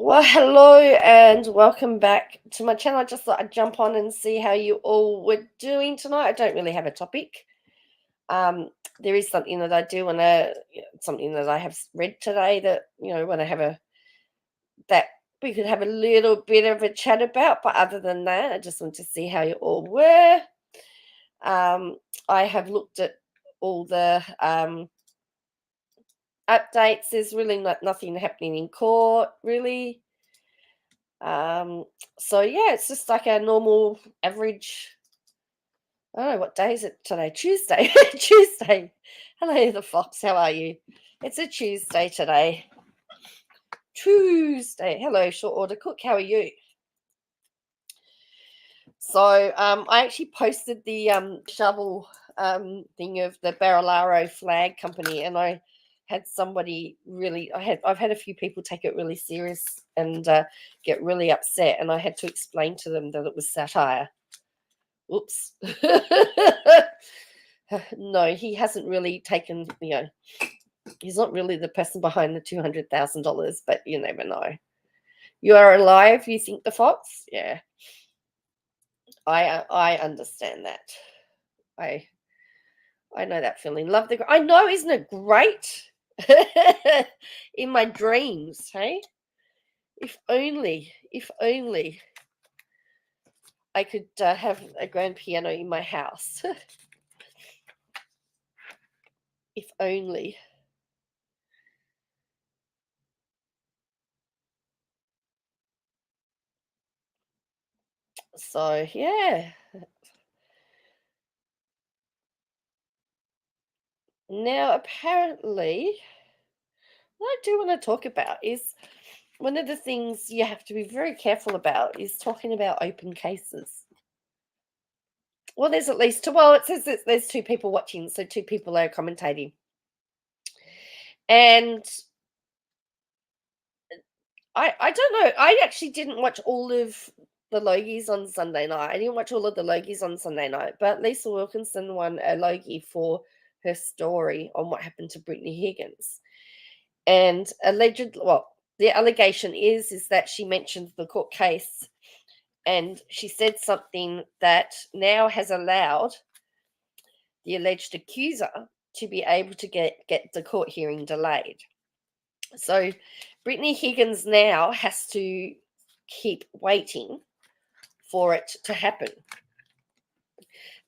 Well, hello and welcome back to my channel. I just thought I'd jump on and see how you all were doing tonight. I don't really have a topic. Um, there is something that I do want to, something that I have read today that want to have that we could have a little bit of a chat about. But other than that, I just want to see how you all were. I have looked at all the updates. There's really nothing happening in court, really. Um, so yeah, it's just like a normal average. I don't know what day is it today. Tuesday. Tuesday. Hello, the fox. How are you? It's a Tuesday today. Tuesday. Hello, short order cook. How are you? So I actually posted the shovel thing of the Barilaro flag company, and I had somebody I've had a few people take it really serious and get really upset, and I had to explain to them that it was satire. Oops. No, he hasn't really taken, he's not really the person behind the $200,000, but you never know. You are alive, you think, the fox? Yeah. I understand that. I I know that feeling. Love I know, isn't it great? In my dreams, hey? If only I could have a grand piano in my house. If only. So, yeah. Now, apparently, what I do want to talk about is one of the things you have to be very careful about is talking about open cases. Well, there's at least two. Well, it says that there's two people watching, so two people are commentating. And I don't know. I actually didn't watch all of the Logies on Sunday night. I didn't watch all of the Logies on Sunday night, but Lisa Wilkinson won a Logie for her story on what happened to Brittany Higgins. And the allegation is that she mentioned the court case, and she said something that now has allowed the alleged accuser to be able to get the court hearing delayed. So Brittany Higgins now has to keep waiting for it to happen.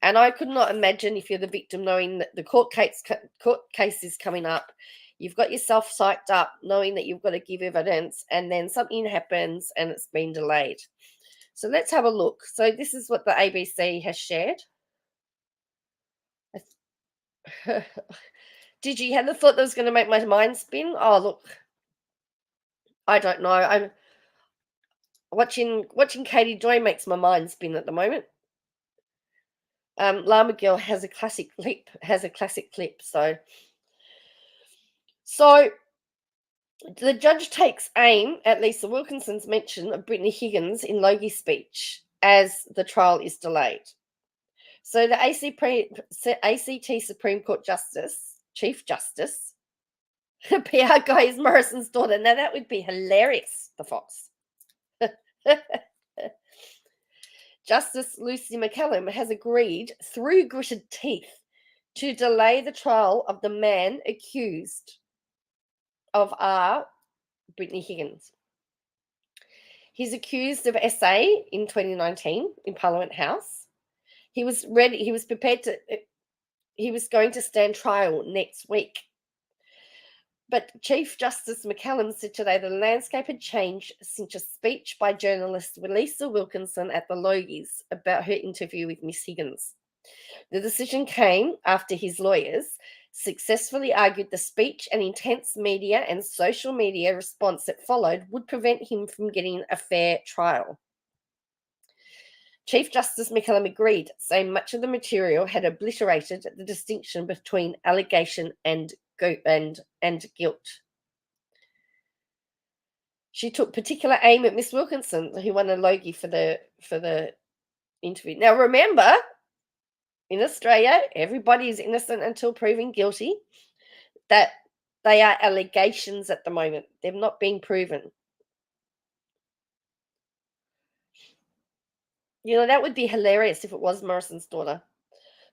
And I could not imagine, if you're the victim, knowing that the court case is coming up, you've got yourself psyched up, knowing that you've got to give evidence, and then something happens and it's been delayed. So let's have a look. So this is what the ABC has shared. Did you have the thought that was going to make my mind spin? Oh, look, I don't know. I'm watching Katie Joy makes my mind spin at the moment. Llama Girl has a classic clip. So the judge takes aim at Lisa Wilkinson's mention of Brittany Higgins in Logie's speech as the trial is delayed. So the ACT Supreme Court Chief Justice, PR guy is Morrison's daughter. Now that would be hilarious, the Fox. Justice Lucy McCallum has agreed, through gritted teeth, to delay the trial of the man accused of Brittany Higgins. He's accused of SA in 2019 in Parliament House. He was ready. He was prepared to. He was going to stand trial next week. But Chief Justice McCallum said today the landscape had changed since a speech by journalist Lisa Wilkinson at the Logies about her interview with Miss Higgins. The decision came after his lawyers successfully argued the speech and intense media and social media response that followed would prevent him from getting a fair trial. Chief Justice McCallum agreed, saying much of the material had obliterated the distinction between allegation and guilt. She took particular aim at Miss Wilkinson, who won a Logie for the interview. Now, remember, in Australia, everybody is innocent until proven guilty. That they are allegations at the moment. They've not been proven. That would be hilarious if it was Morrison's daughter.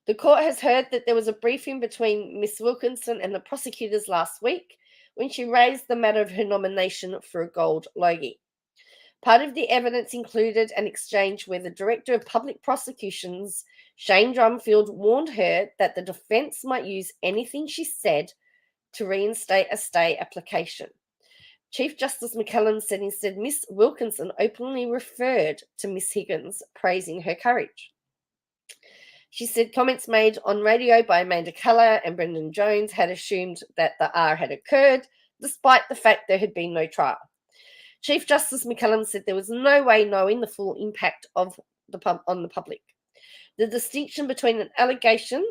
The court has heard that there was a briefing between Miss Wilkinson and the prosecutors last week when she raised the matter of her nomination for a gold logie. Part of the evidence included an exchange where the Director of Public Prosecutions, Shane Drumfield, warned her that the defense might use anything she said to reinstate a stay application. Chief Justice McCallum said instead Miss Wilkinson openly referred to Miss Higgins, praising her courage. She said comments made on radio by Amanda Keller and Brendan Jones had assumed that the R had occurred, despite the fact there had been no trial. Chief Justice McCallum said there was no way knowing the full impact on the public. The distinction between an allegation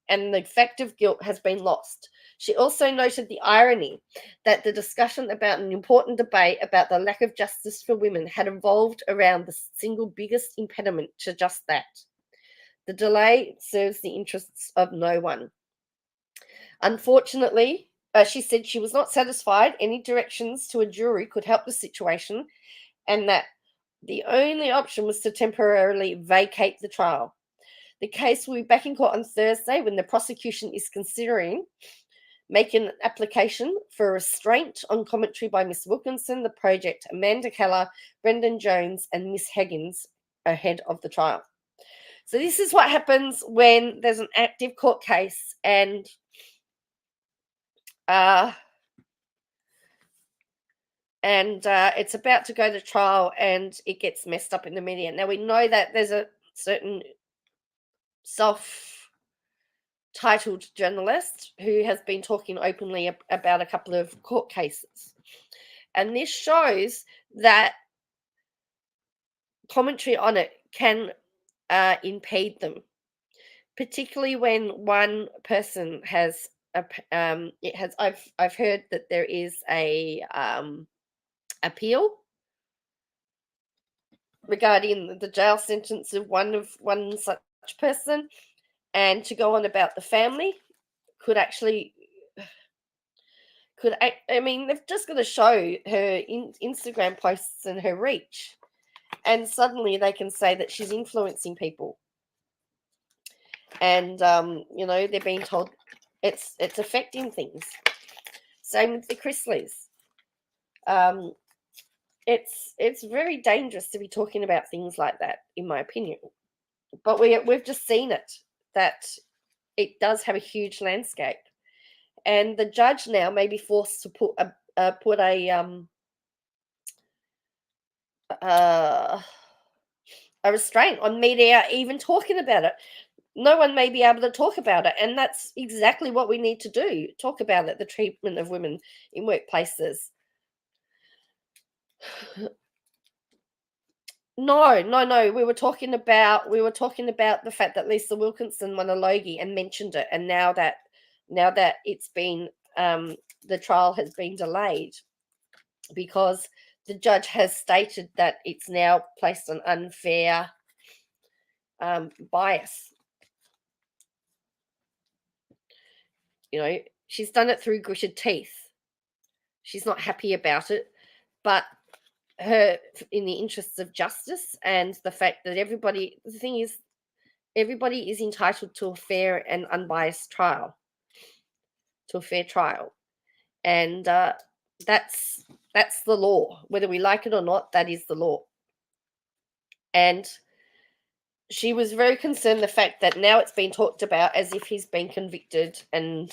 and the fact of guilt has been lost. She also noted the irony that the discussion about an important debate about the lack of justice for women had evolved around the single biggest impediment to just that. The delay serves the interests of no one. Unfortunately, she said she was not satisfied any directions to a jury could help the situation and that the only option was to temporarily vacate the trial. The case will be back in court on Thursday when the prosecution is considering making an application for restraint on commentary by Miss Wilkinson, the project, Amanda Keller, Brendan Jones, and Miss Higgins ahead of the trial. So this is what happens when there's an active court case and it's about to go to trial and it gets messed up in the media. Now we know that there's a certain self-titled journalist who has been talking openly about a couple of court cases. And this shows that commentary on it can impede them, particularly when one person has I've heard that there is a appeal regarding the jail sentence of one such person, and to go on about the family could they've just got to show her Instagram posts and her reach, and suddenly they can say that she's influencing people, and they're being told it's affecting things. Same with the Chrisleys. It's very dangerous to be talking about things like that, in my opinion. But we've just seen it, that it does have a huge landscape, and the judge now may be forced to put a restraint on media even talking about it. No one may be able to talk about it, and that's exactly what we need to do. Talk about it, the treatment of women in workplaces. No. We were talking about the fact that Lisa Wilkinson won a Logie and mentioned it, and now that it's been the trial has been delayed because the judge has stated that it's now placed on unfair bias. She's done it through gritted teeth. She's not happy about it, but in the interests of justice and the fact that everybody is entitled to a fair and unbiased trial, to a fair trial, and that's the law. Whether we like it or not, that is the law. And she was very concerned the fact that now it's been talked about as if he's been convicted and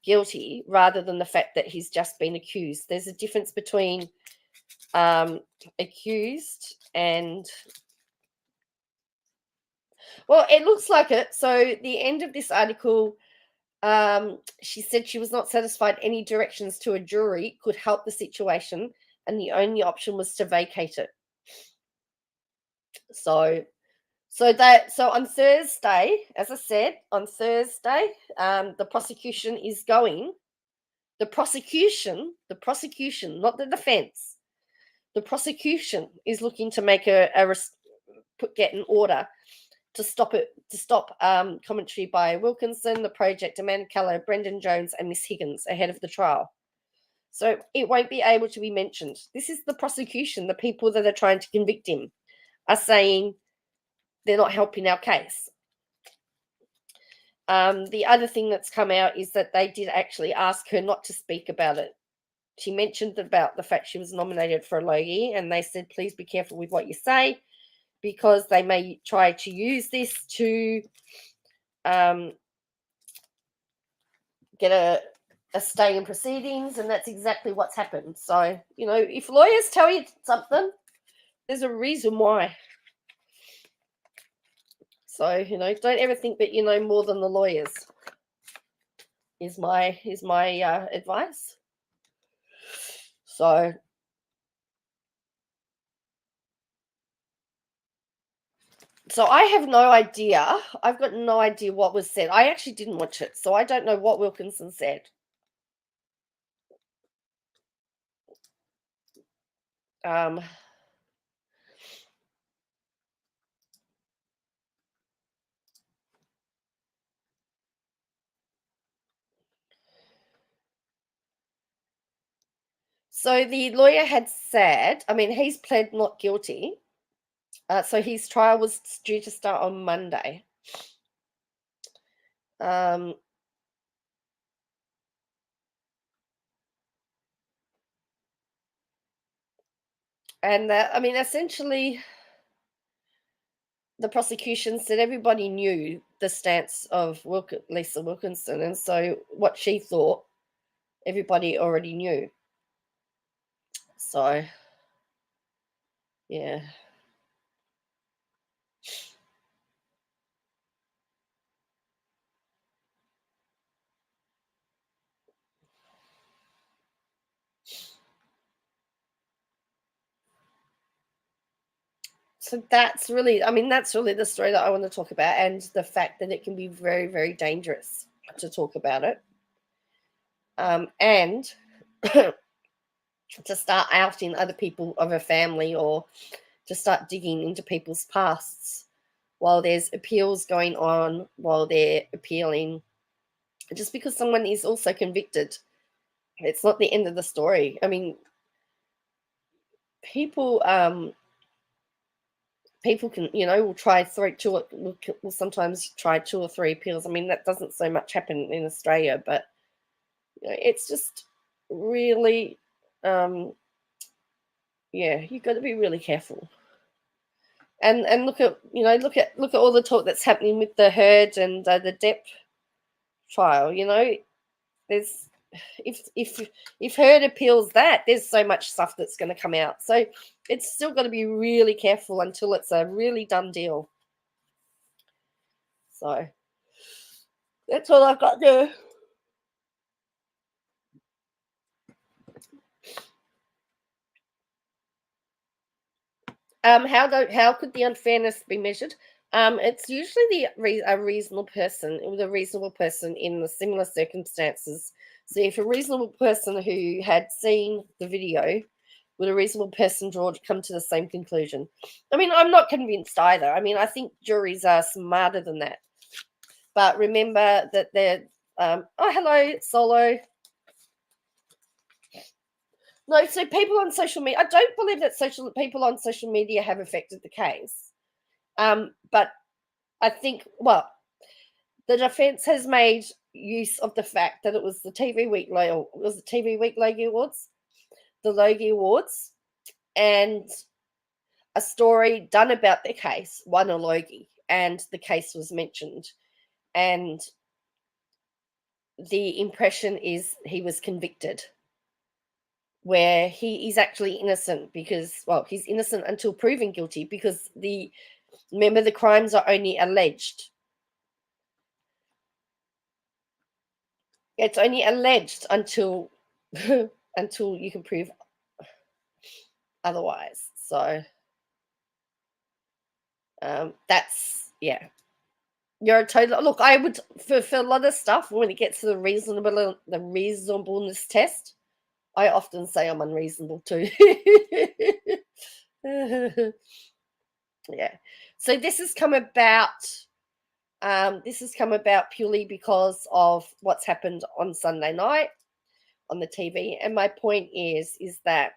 guilty, rather than the fact that he's just been accused. There's a difference between accused and, well, it looks like it. So the end of this article, she said she was not satisfied any directions to a jury could help the situation, and the only option was to vacate it. So on Thursday, as I said, the prosecution is going. The prosecution, not the defense. The prosecution is looking to make get an order to stop commentary by Wilkinson, the project, Amanda Keller, Brendan Jones, and Miss Higgins ahead of the trial. So it won't be able to be mentioned. This is the prosecution. The people that are trying to convict him are saying they're not helping our case. The other thing that's come out is that they did actually ask her not to speak about it. She mentioned about the fact she was nominated for a Logie, and they said, please be careful with what you say, because they may try to use this to get a stay in proceedings, and that's exactly what's happened. So, if lawyers tell you something, there's a reason why. So, don't ever think that you know more than the lawyers, is my advice. So I have no idea. I've got no idea what was said. I actually didn't watch it, so I don't know what Wilkinson said. So the lawyer had said, he's pled not guilty. So his trial was due to start on Monday. And essentially, the prosecution said everybody knew the stance of Lisa Wilkinson, and so what she thought, everybody already knew. So, yeah. So that's really the story that I want to talk about, and the fact that it can be very, very dangerous to talk about it. And to start outing other people of a family, or to start digging into people's pasts while there's appeals going on, while they're appealing. Just because someone is also convicted, it's not the end of the story. People can, will try will sometimes try 2 or 3 appeals. That doesn't so much happen in Australia, but it's just really, you've got to be really careful. And look at all the talk that's happening with the Heard and the Depp trial. There's if Heard appeals that, there's so much stuff that's going to come out. So it's still got to be really careful until it's a really done deal. So that's all I've got to do. How could the unfairness be measured? It's usually a reasonable person, with a reasonable person in the similar circumstances. So if a reasonable person who had seen the video, would a reasonable person come to the same conclusion? I'm not convinced either. I think juries are smarter than that. But remember that they're oh, hello, Solo. No, so people on social media, I don't believe that people on social media have affected the case. But I think, the defense has made use of the fact that it was the TV Week Logie Awards, the Logie Awards, and a story done about the case won a Logie, and the case was mentioned, and the impression is he was convicted, where he is actually innocent, because, he's innocent until proven guilty, because remember, the crimes are only alleged. It's only alleged until until you can prove otherwise. So that's, yeah. You're a total look. I would, for a lot of stuff, when it gets to the reasonableness test, I often say I'm unreasonable too. Yeah. So this has come about. Purely because of what's happened on Sunday night on the TV, and my point is that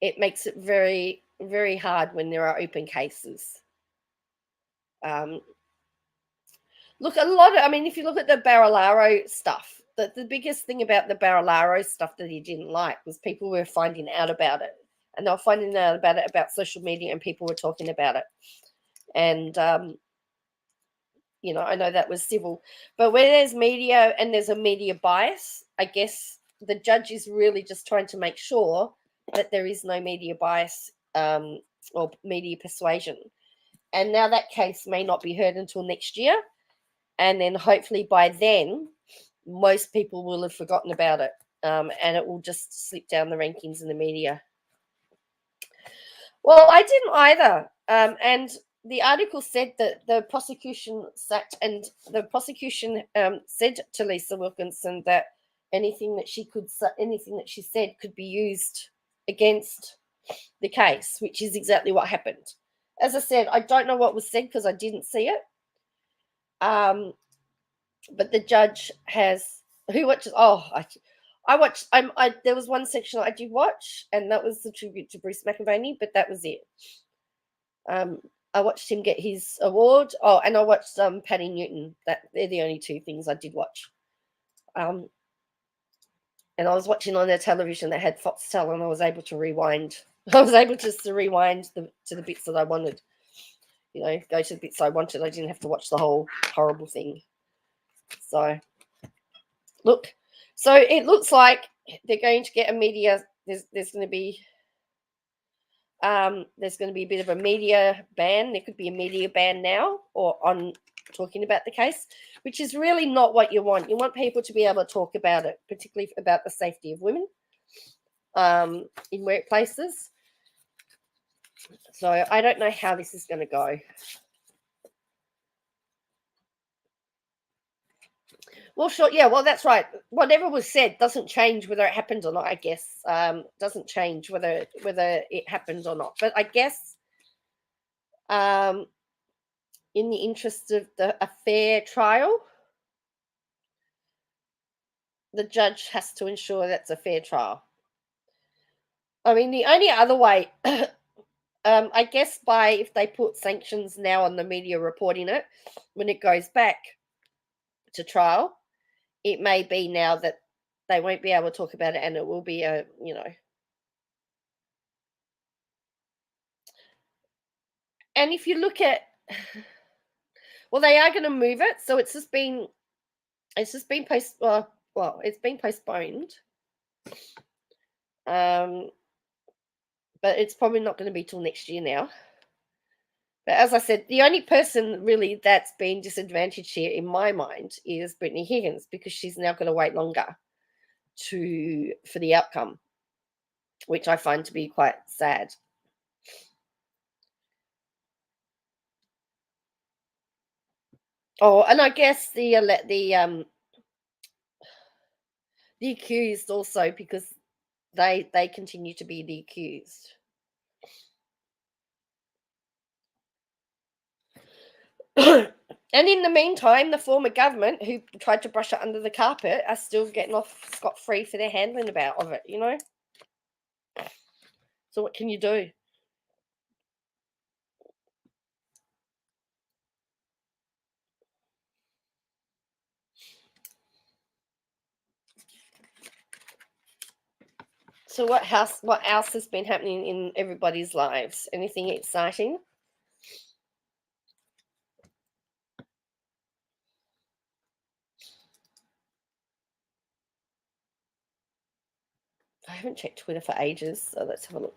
it makes it very very hard when there are open cases. Look, if you look at the Barilaro stuff, the biggest thing about the Barilaro stuff that he didn't like was people were finding out about it. And they were finding out about it about social media, and people were talking about it. And, I know that was civil. But where there's media and there's a media bias, I guess the judge is really just trying to make sure that there is no media bias or media persuasion. And now that case may not be heard until next year. And then hopefully by then, most people will have forgotten about it, and it will just slip down the rankings in the media. Well, I didn't either. And the article said that the prosecution said to Lisa Wilkinson that anything that she said could be used against the case, which is exactly what happened. As I said, I don't know what was said because I didn't see it. But the judge has who watches. Oh, I watched. There was one section I did watch, and that was the tribute to Bruce McAvaney. But that was it. I watched him get his award. Oh, and I watched Patty Newton. They're the only two things I did watch. And I was watching on their television that had Foxtel, and I was able to rewind. I was able just to rewind to the bits that I wanted. Go to the bits I wanted. I didn't have to watch the whole horrible thing. So, look. So it looks like they're going to get a media. There's going to be a bit of a media ban. There could be a media ban now, or on talking about the case, which is really not what you want. You want people to be able to talk about it, particularly about the safety of women in workplaces. So I don't know how this is going to go. Well, sure. Yeah, well, that's right. Whatever was said doesn't change whether it happened or not, I guess. Doesn't change whether it happened or not. But I guess in the interest of a fair trial, the judge has to ensure that's a fair trial. I mean, the only other way, I guess, if they put sanctions now on the media reporting it, when it goes back to trial, it may be now that they won't be able to talk about it, and it will be And if you look at, well, they are going to move it, so it's just been it's been postponed. But it's probably not going to be till next year now. But as I said, the only person really that's been disadvantaged here, in my mind, is Brittany Higgins, because she's now going to wait longer for the outcome, which I find to be quite sad. Oh, and I guess the accused also, because they continue to be the accused. And in the meantime, the former government who tried to brush it under the carpet are still getting off scot-free for their handling of it, So what can you do? So what else has been happening in everybody's lives? Anything exciting? I haven't checked Twitter for ages, so let's have a look.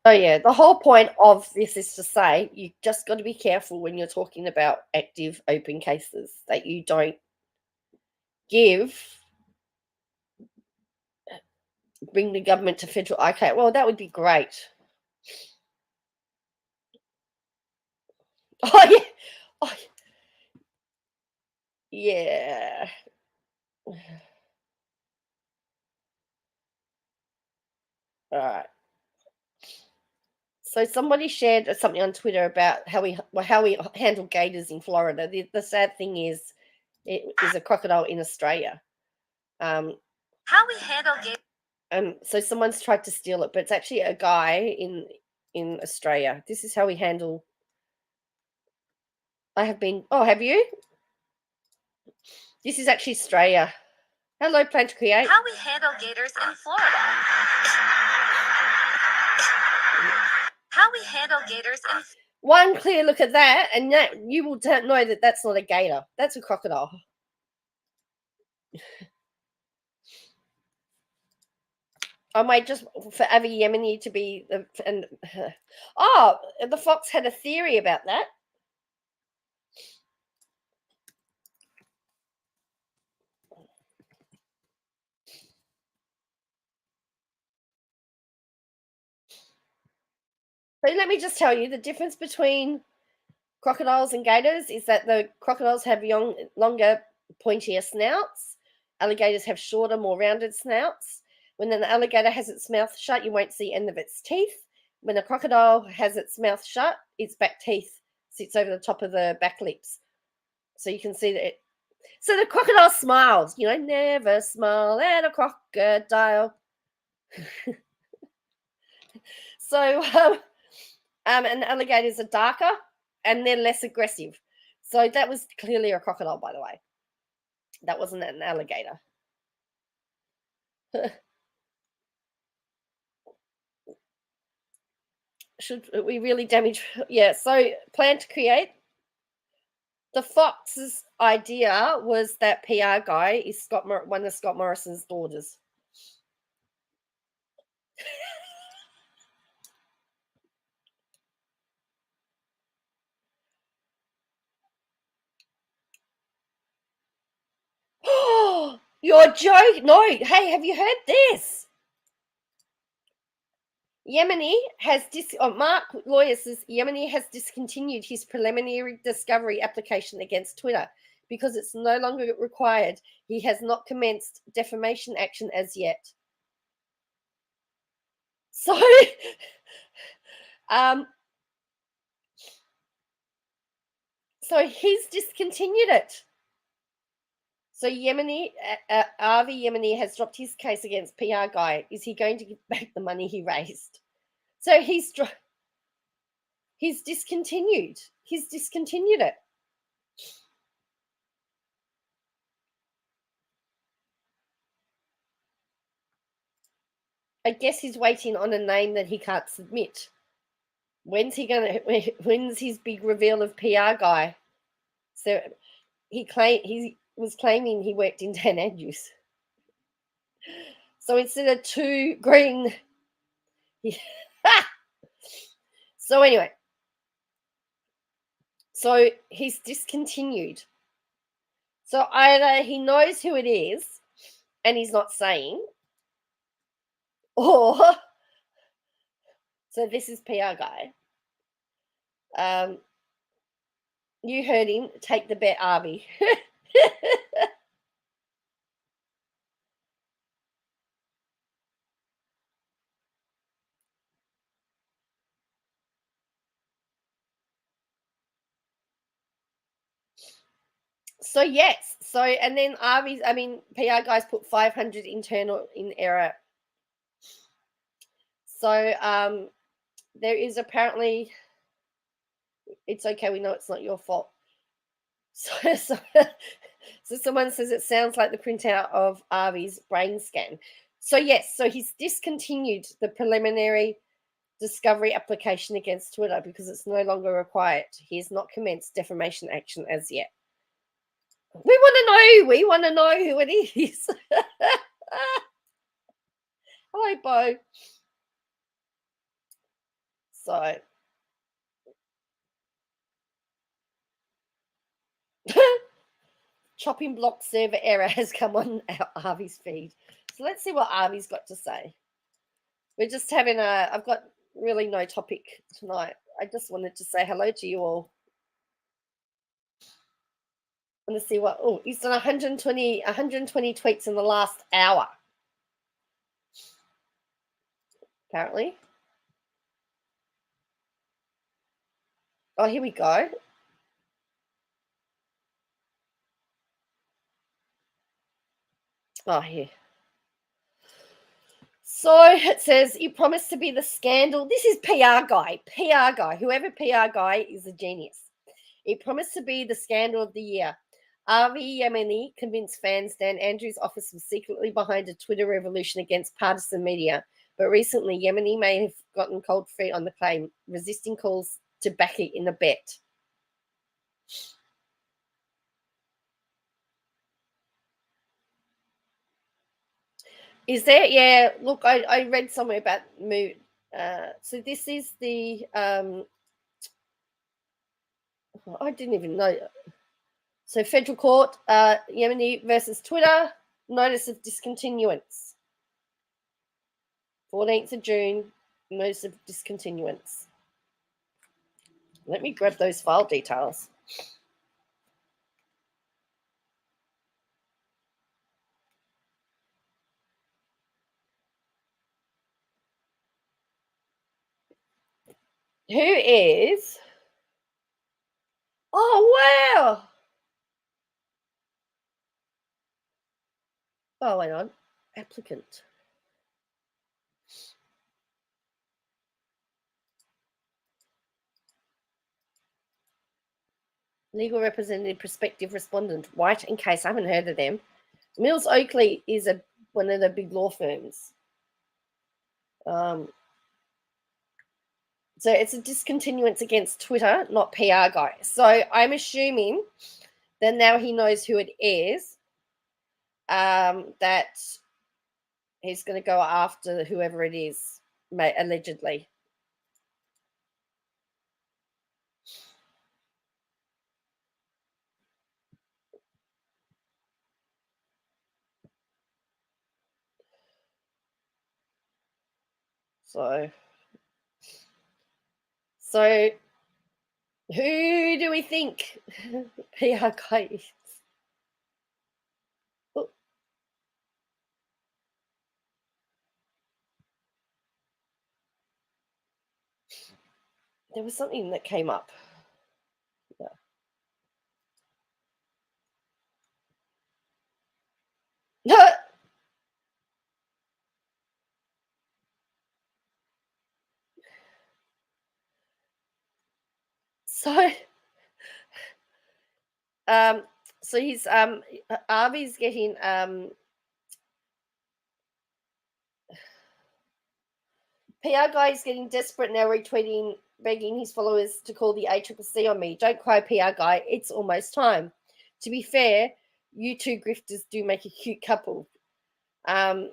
Oh yeah, the whole point of this is to say you just got to be careful when you're talking about active open cases, that you don't bring the government to federal. Okay, well, that would be great. Oh yeah, oh, yeah. All right. So somebody shared something on Twitter about how we handle gators in Florida. The sad thing is, it is a crocodile in Australia. How we handle gators. So someone's tried to steal it, but it's actually a guy in Australia. This is how we handle. I have been. Oh, have you? This is actually Australia. Hello, Plan to Create. How we handle gators in Florida. How we handle gators in. One clear look at that, and that you will know that that's not a gator. That's a crocodile. I might just forever Yemeni to be the and oh, the Fox had a theory about that. So let me just tell you the difference between crocodiles and gators is that the crocodiles have longer, pointier snouts. Alligators have shorter, more rounded snouts. When an alligator has its mouth shut, you won't see end of its teeth. When a crocodile has its mouth shut, its back teeth sits over the top of the back lips. So you can see that. So the crocodile smiles. Never smile at a crocodile. So and alligators are darker and they're less aggressive. So that was clearly a crocodile, by the way. That wasn't an alligator. Should we really damage? Yeah, so Plan to Create. The Fox's idea was that PR guy is one of Scott Morrison's daughters. Oh, you're joking. No, hey, have you heard this? Yemeni has Mark Lawyer says Yemeni has discontinued his preliminary discovery application against Twitter because it's no longer required. He has not commenced defamation action as yet. So, so he's discontinued it. So Yemeni, Avi Yemeni has dropped his case against PR guy. Is he going to give back the money he raised? So he's discontinued. He's discontinued it. I guess he's waiting on a name that he can't submit. When's his big reveal of PR guy? So he was claiming he worked in Dan Andrews. So instead of 2 green, so anyway, so he's discontinued. So either he knows who it is and he's not saying, or so this is PR guy. You heard him. Take the bet, Arby. So yes. So and then PR guys put 500 internal in error. So there is apparently it's okay. We know it's not your fault. So someone says it sounds like the printout of Arby's brain scan. So yes. So he's discontinued the preliminary discovery application against Twitter because it's no longer required. He has not commenced defamation action as yet. We want to know who it is. Hello, Bo. So chopping block server error has come on Harvey's feed. So let's see what Harvey's got to say. We're just having I've got really no topic tonight. I just wanted to say hello to you all. I want to see what, he's done 120 tweets in the last hour. Apparently. Oh, here we go. Oh, here. So it says, you promised to be the scandal. This is PR guy. PR guy. Whoever PR guy is a genius. He promised to be the scandal of the year. RV Yemeni convinced fans Dan Andrews' office was secretly behind a Twitter revolution against partisan media. But recently, Yemeni may have gotten cold feet on the claim, resisting calls to back it in a bet. Is there? Yeah, look, I read somewhere about mood. So this is the I didn't even know. So federal court, Yemeni versus Twitter, notice of discontinuance. 14th of June, notice of discontinuance. Let me grab those file details. Who is? Oh, wow. Oh, hang on. Applicant. Legal representative, prospective respondent. White and Case. I haven't heard of them. Mills Oakley is one of the big law firms. So it's a discontinuance against Twitter, not PR guy. So I'm assuming that now he knows who it is, that he's going to go after whoever it is, allegedly. So who do we think PR guy is? Oh. There was something that came up. Yeah. So he's Arby's getting PR guy is getting desperate now, retweeting, begging his followers to call the ACCC on me. Don't cry, PR guy. It's almost time. To be fair, you two grifters do make a cute couple. And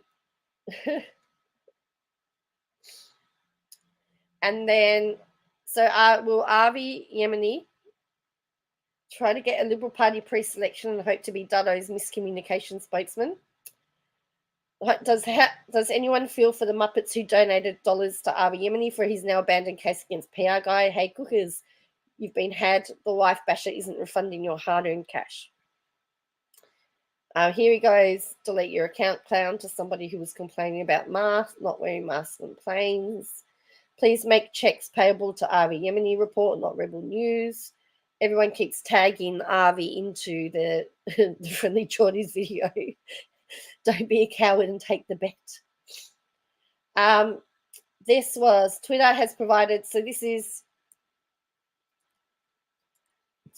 then, so will Avi Yemeni try to get a Liberal Party pre-selection and hope to be Duddo's miscommunication spokesman? Does anyone feel for the Muppets who donated dollars to Avi Yemeni for his now abandoned case against PR guy? Hey, cookers, you've been had. The wife basher isn't refunding your hard-earned cash. Here he goes. Delete your account, clown, to somebody who was complaining about masks, not wearing masks on planes. Please make checks payable to Avi Yemeni report, not Rebel News. Everyone keeps tagging Avi into the Friendly Geordies video. Don't be a coward and take the bet. This was Twitter has provided. So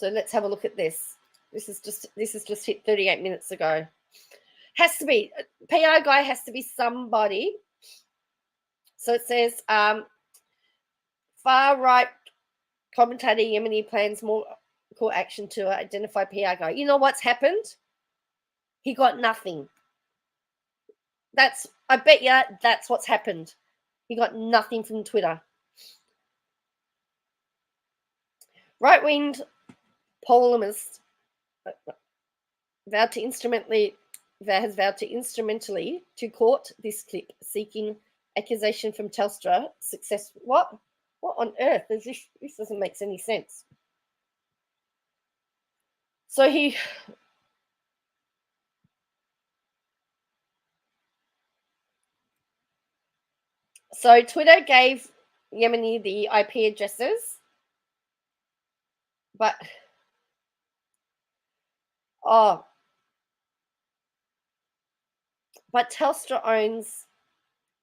let's have a look at this. This is just hit 38 minutes ago. Has to be PR guy. Has to be somebody. So it says far right commentator Yemeni plans more court action to identify PR guy. You know what's happened? He got nothing. I bet you that's what's happened. He got nothing from Twitter. Right-wing polemist has vowed to instrumentally to court this clip, seeking accusation from Telstra. Success. What on earth is this? This doesn't make any sense. So Twitter gave Yemeni the IP addresses, but Telstra owns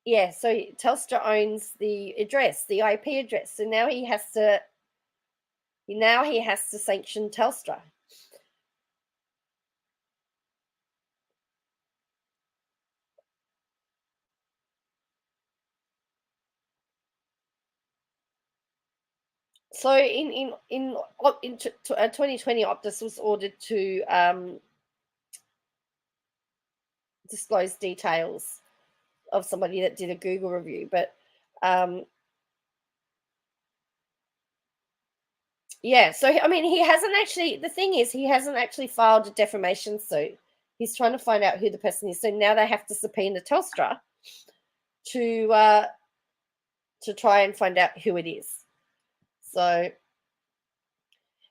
Yeah, so Telstra owns the address, the IP address. So now he has to sanction Telstra. So in 2020, Optus was ordered to disclose details of somebody that did a Google review, but yeah. So I mean, he hasn't actually. The thing is, he hasn't actually filed a defamation suit. He's trying to find out who the person is. So now they have to subpoena Telstra to try and find out who it is. So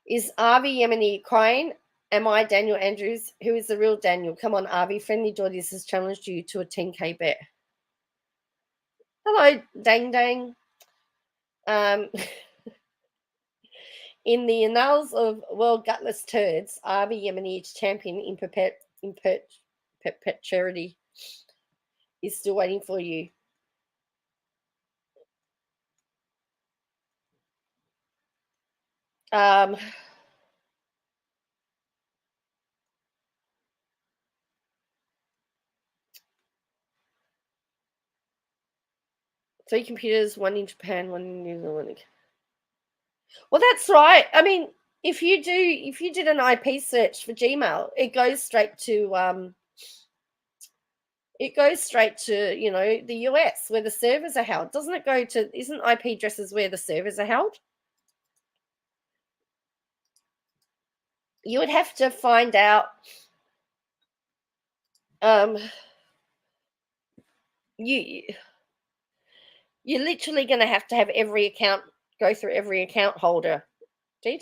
is Avi Yemeni crying? Am I Daniel Andrews? Who is the real Daniel? Come on, Avi. Friendly Geordies has challenged you to a 10K bet. Hello, Dang Dang. In the annals of world gutless turds, Avi Yemeni is champion in perpetuity. Is still waiting for you. Three computers, one in Japan, one in New Zealand. Well, that's right. I mean, if you did an IP search for Gmail, it goes straight to the US where the servers are held. Doesn't it go to? Isn't IP addresses where the servers are held? You would have to find out. You're literally going to have every account go through every account holder. Yeah,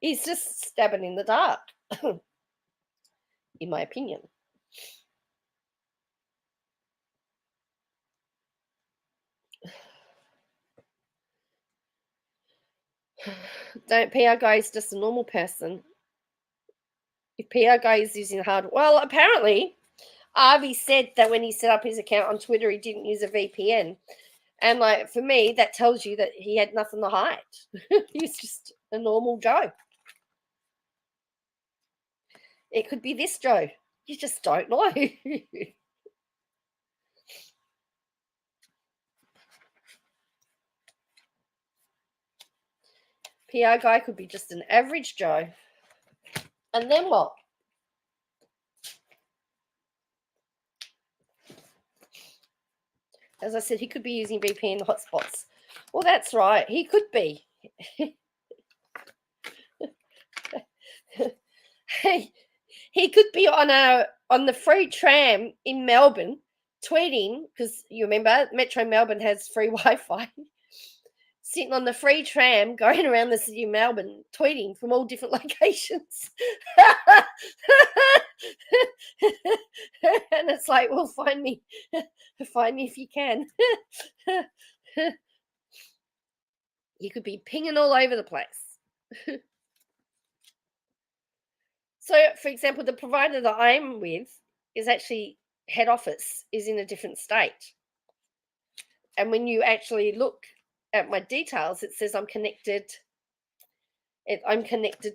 he's just stabbing in the dark, in my opinion. Don't PR guy is just a normal person. If PR guy is using hard, well, apparently, Avi said that when he set up his account on Twitter, he didn't use a VPN. And like for me, that tells you that he had nothing to hide. He's just a normal Joe. It could be this Joe. You just don't know. PR guy could be just an average Joe. And then what? As I said, he could be using VPN hotspots. Well, that's right. He could be. He could be on the free tram in Melbourne, tweeting, because you remember Metro Melbourne has free Wi-Fi. Sitting on the free tram, going around the city of Melbourne, tweeting from all different locations. And it's like, well, find me if you can. You could be pinging all over the place. So, for example, the provider that I'm with is actually head office is in a different state. And when you actually look at my details, it says I'm connected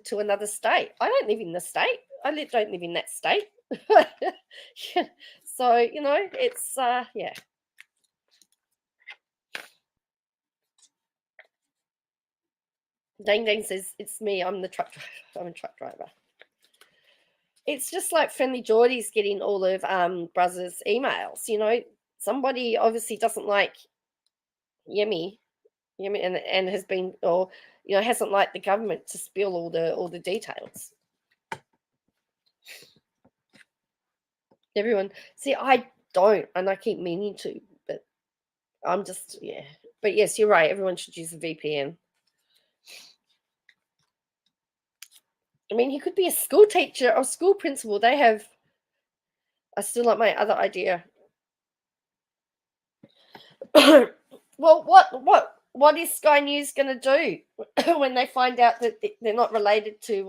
to another state. I don't live in the state. Don't live in that state. So, it's yeah. Dang Dang says it's me. I'm the truck driver. I'm a truck driver. It's just like Friendly Geordie's getting all of Brother's emails. Somebody obviously doesn't like Yemi, and has been, or hasn't liked the government to spill all the details. Everyone, see, I don't, and I keep meaning to, but I'm just, yeah. But yes, you're right. Everyone should use a VPN. I mean, he could be a school teacher or school principal. I still like my other idea. Well, what is Sky News going to do when they find out that they're not related to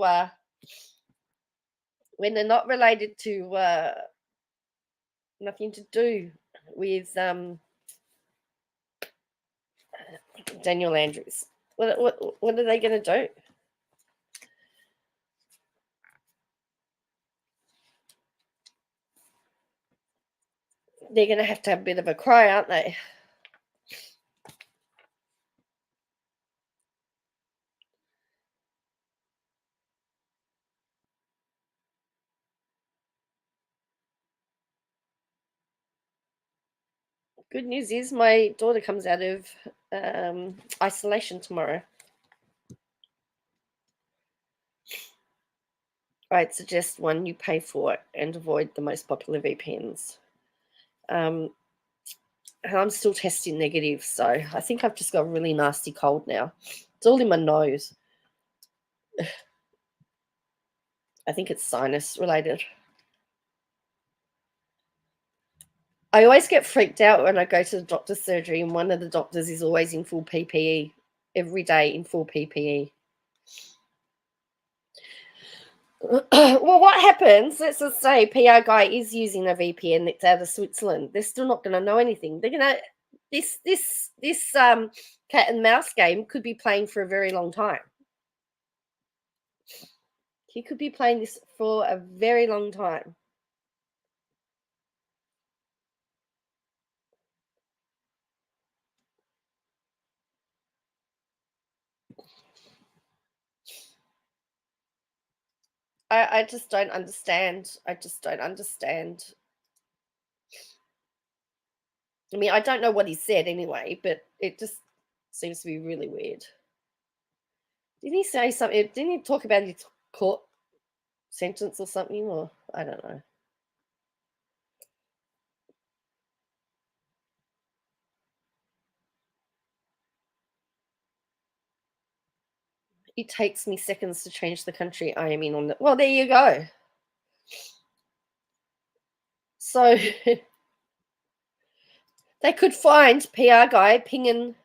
nothing to do with Daniel Andrews. What are they going to do? They're going to have a bit of a cry, aren't they? Good news is my daughter comes out of isolation tomorrow. I'd suggest one you pay for and avoid the most popular VPNs. And I'm still testing negative, so I think I've just got a really nasty cold now. It's all in my nose. I think it's sinus related. I always get freaked out when I go to the doctor's surgery and one of the doctors is always in full PPE, every day in full PPE. Well, what happens? Let's just say PR guy is using a VPN that's out of Switzerland. They're still not going to know anything. They're going to this cat and mouse game could be playing for a very long time. He could be playing this for a very long time. I just don't understand. I just don't understand. I mean, I don't know what he said anyway, but it just seems to be really weird. Didn't he say something? Didn't he talk about his court sentence or something? Or I don't know. It takes me seconds to change the country I am in on the. Well, there you go. So they could find PR guy pinging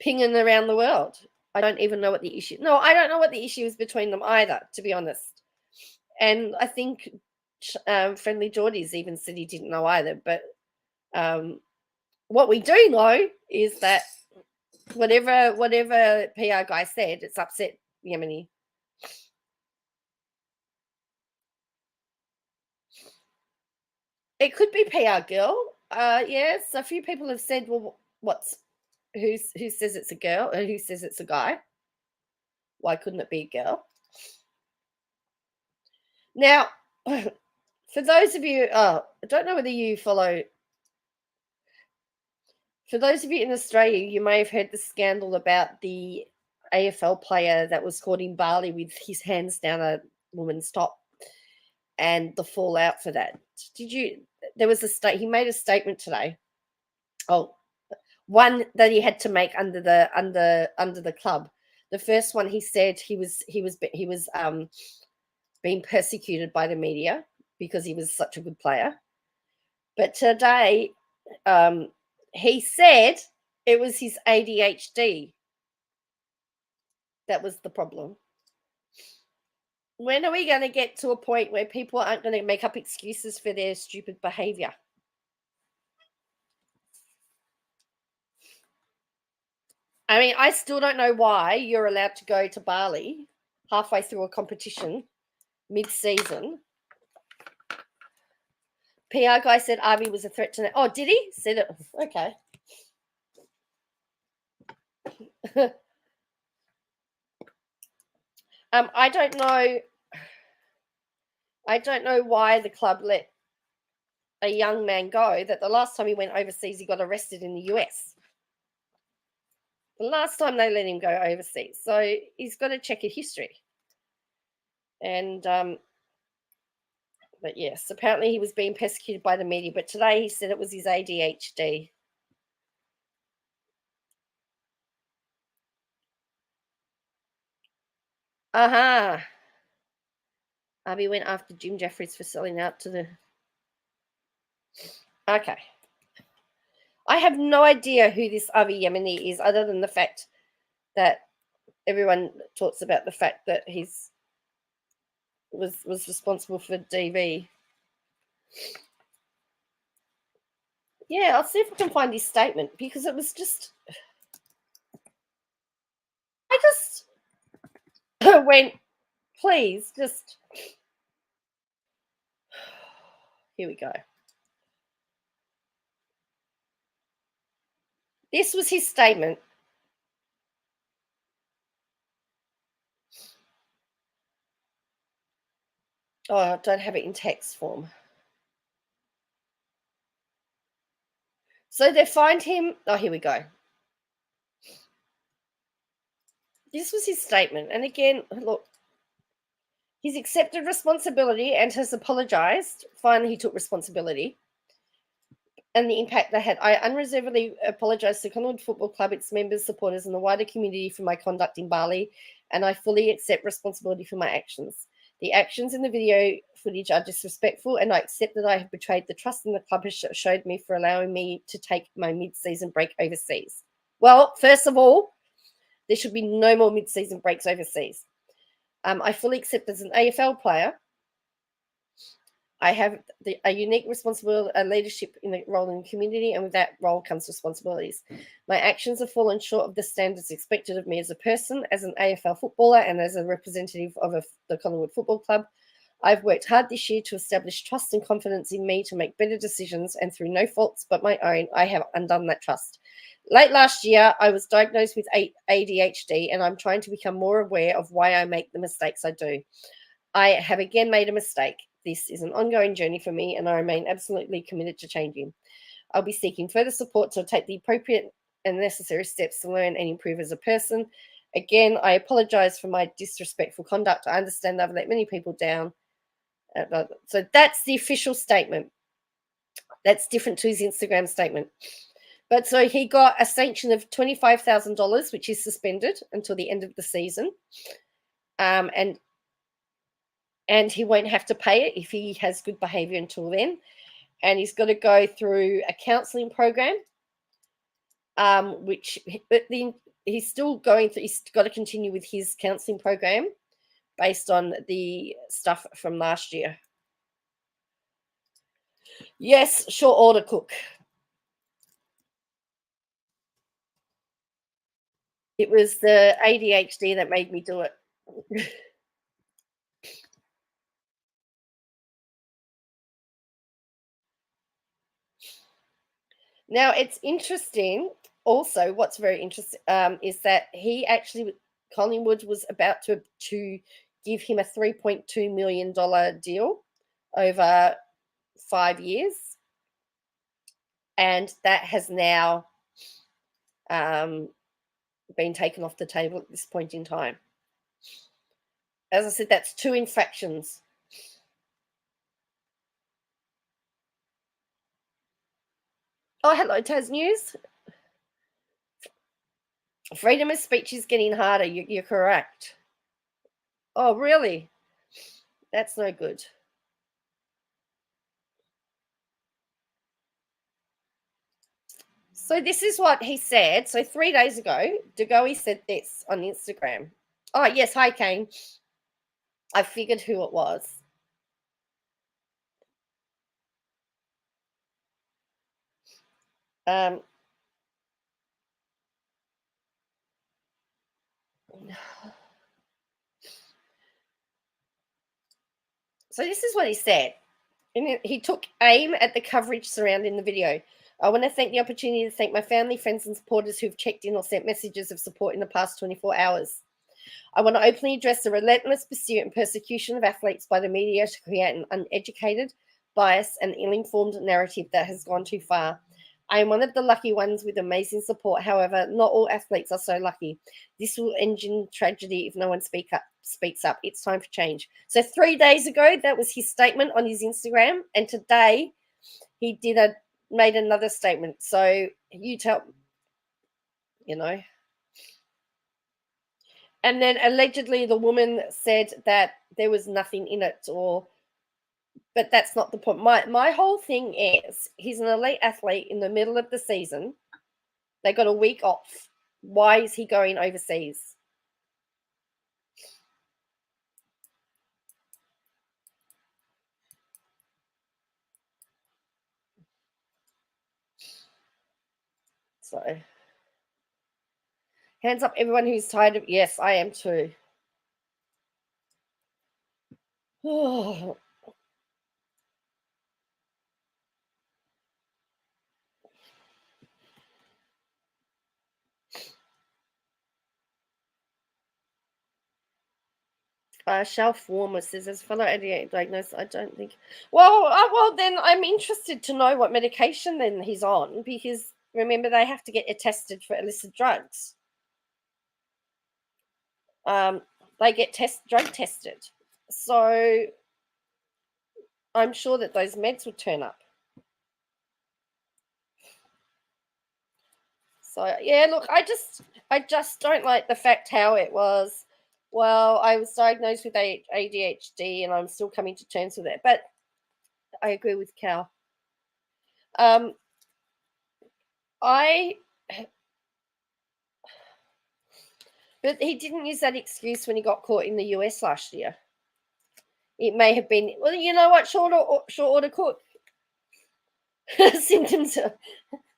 around the world. I don't even know what the issue. No, I don't know what the issue is between them either, to be honest. And I think Friendly Geordies even said he didn't know either. But what we do know is that whatever PR guy said, it's upset Yemeni. It could be PR girl. Yes, a few people have said, well, who says it's a girl and who says it's a guy? Why couldn't it be a girl? Now, for those of you, I don't know whether you follow. For those of you in Australia, you may have heard the scandal about the AFL player that was caught in Bali with his hands down a woman's top and the fallout for that. Did you? There was he made a statement today. Oh, one that he had to make under the club. The first one, he said he was being persecuted by the media because he was such a good player. But today, he said it was his ADHD that was the problem. When are we going to get to a point where people aren't going to make up excuses for their stupid behavior? I mean, I still don't know why you're allowed to go to Bali halfway through a competition, mid-season. PR guy said Avi was a threat to... Oh, did he? Said it. Okay. I don't know. I don't know why the club let a young man go. That the last time he went overseas, he got arrested in the US. The last time they let him go overseas, so he's got to check his history. And but yes, apparently he was being persecuted by the media. But today he said it was his ADHD. Aha. Abby went after Jim Jeffries for selling out to the... Okay. I have no idea who this Avi Yemeni is, other than the fact that everyone talks about the fact that he's was responsible for DV. Yeah, I'll see if I can find his statement because it was just. I just went, please, just. Here we go. This was his statement. Oh, I don't have it in text form. So they find him. Oh, here we go. This was his statement. And again, look, he's accepted responsibility and has apologized. Finally, he took responsibility and the impact they had. I unreservedly apologize to Collingwood Football Club, its members, supporters, and the wider community for my conduct in Bali, and I fully accept responsibility for my actions. The actions in the video footage are disrespectful, and I accept that I have betrayed the trust in the club has showed me for allowing me to take my mid-season break overseas. Well, first of all, there should be no more mid-season breaks overseas. I fully accept as an AFL player, I have a unique responsibility, a leadership in the role in the community, and with that role comes responsibilities. My actions have fallen short of the standards expected of me as a person, as an AFL footballer, and as a representative of the Collingwood Football Club. I've worked hard this year to establish trust and confidence in me to make better decisions, and through no faults but my own, I have undone that trust. Late last year, I was diagnosed with ADHD, and I'm trying to become more aware of why I make the mistakes I do. I have again made a mistake. This is an ongoing journey for me, and I remain absolutely committed to changing. I'll be seeking further support to take the appropriate and necessary steps to learn and improve as a person. Again, I apologize for my disrespectful conduct. I understand I've let many people down. So that's the official statement. That's different to his Instagram statement. But so he got a sanction of $25,000, which is suspended until the end of the season. And he won't have to pay it if he has good behavior until then. And he's got to go through a counseling program, he's still going through. He's got to continue with his counseling program based on the stuff from last year. Yes, short order, Cook. It was the ADHD that made me do it. Now, it's interesting. Also, what's very interesting is that Collingwood was about to give him a $3.2 million deal over 5 years. And that has now been taken off the table at this point in time. As I said, that's 2 infractions. Oh, hello, Taz News. Freedom of speech is getting harder. You're correct. Oh, really? That's no good. So this is what he said. So 3 days ago, Degoe said this on Instagram. Oh, yes. Hi, Kane. I figured who it was. So this is what he said. And he took aim at the coverage surrounding the video. I want to take the opportunity to thank my family, friends, and supporters who've checked in or sent messages of support in the past 24 hours. I want to openly address the relentless pursuit and persecution of athletes by the media to create an uneducated, biased, and ill-informed narrative that has gone too far. I am one of the lucky ones with amazing support. However, not all athletes are so lucky. This will engine tragedy if no one speaks up. It's time for change. So 3 days ago, that was his statement on his Instagram, and today he made another statement. So you tell, And then allegedly the woman said that there was nothing in it, but that's not the point. My whole thing is he's an elite athlete in the middle of the season. They got a week off. Why is he going overseas? So, hands up, everyone who's tired of. Yes, I am too. Oh. Shelf warmer says as fellow 88 diagnosis. I don't think. Well, then I'm interested to know what medication then he's on, because remember they have to get it tested for illicit drugs. They get drug tested, so I'm sure that those meds would turn up. So yeah, look, I just don't like the fact how it was. Well, I was diagnosed with ADHD, and I'm still coming to terms with it. But I agree with Cal. I But he didn't use that excuse when he got caught in the US last year. It may have been, well, you know what, short order cook. Symptoms of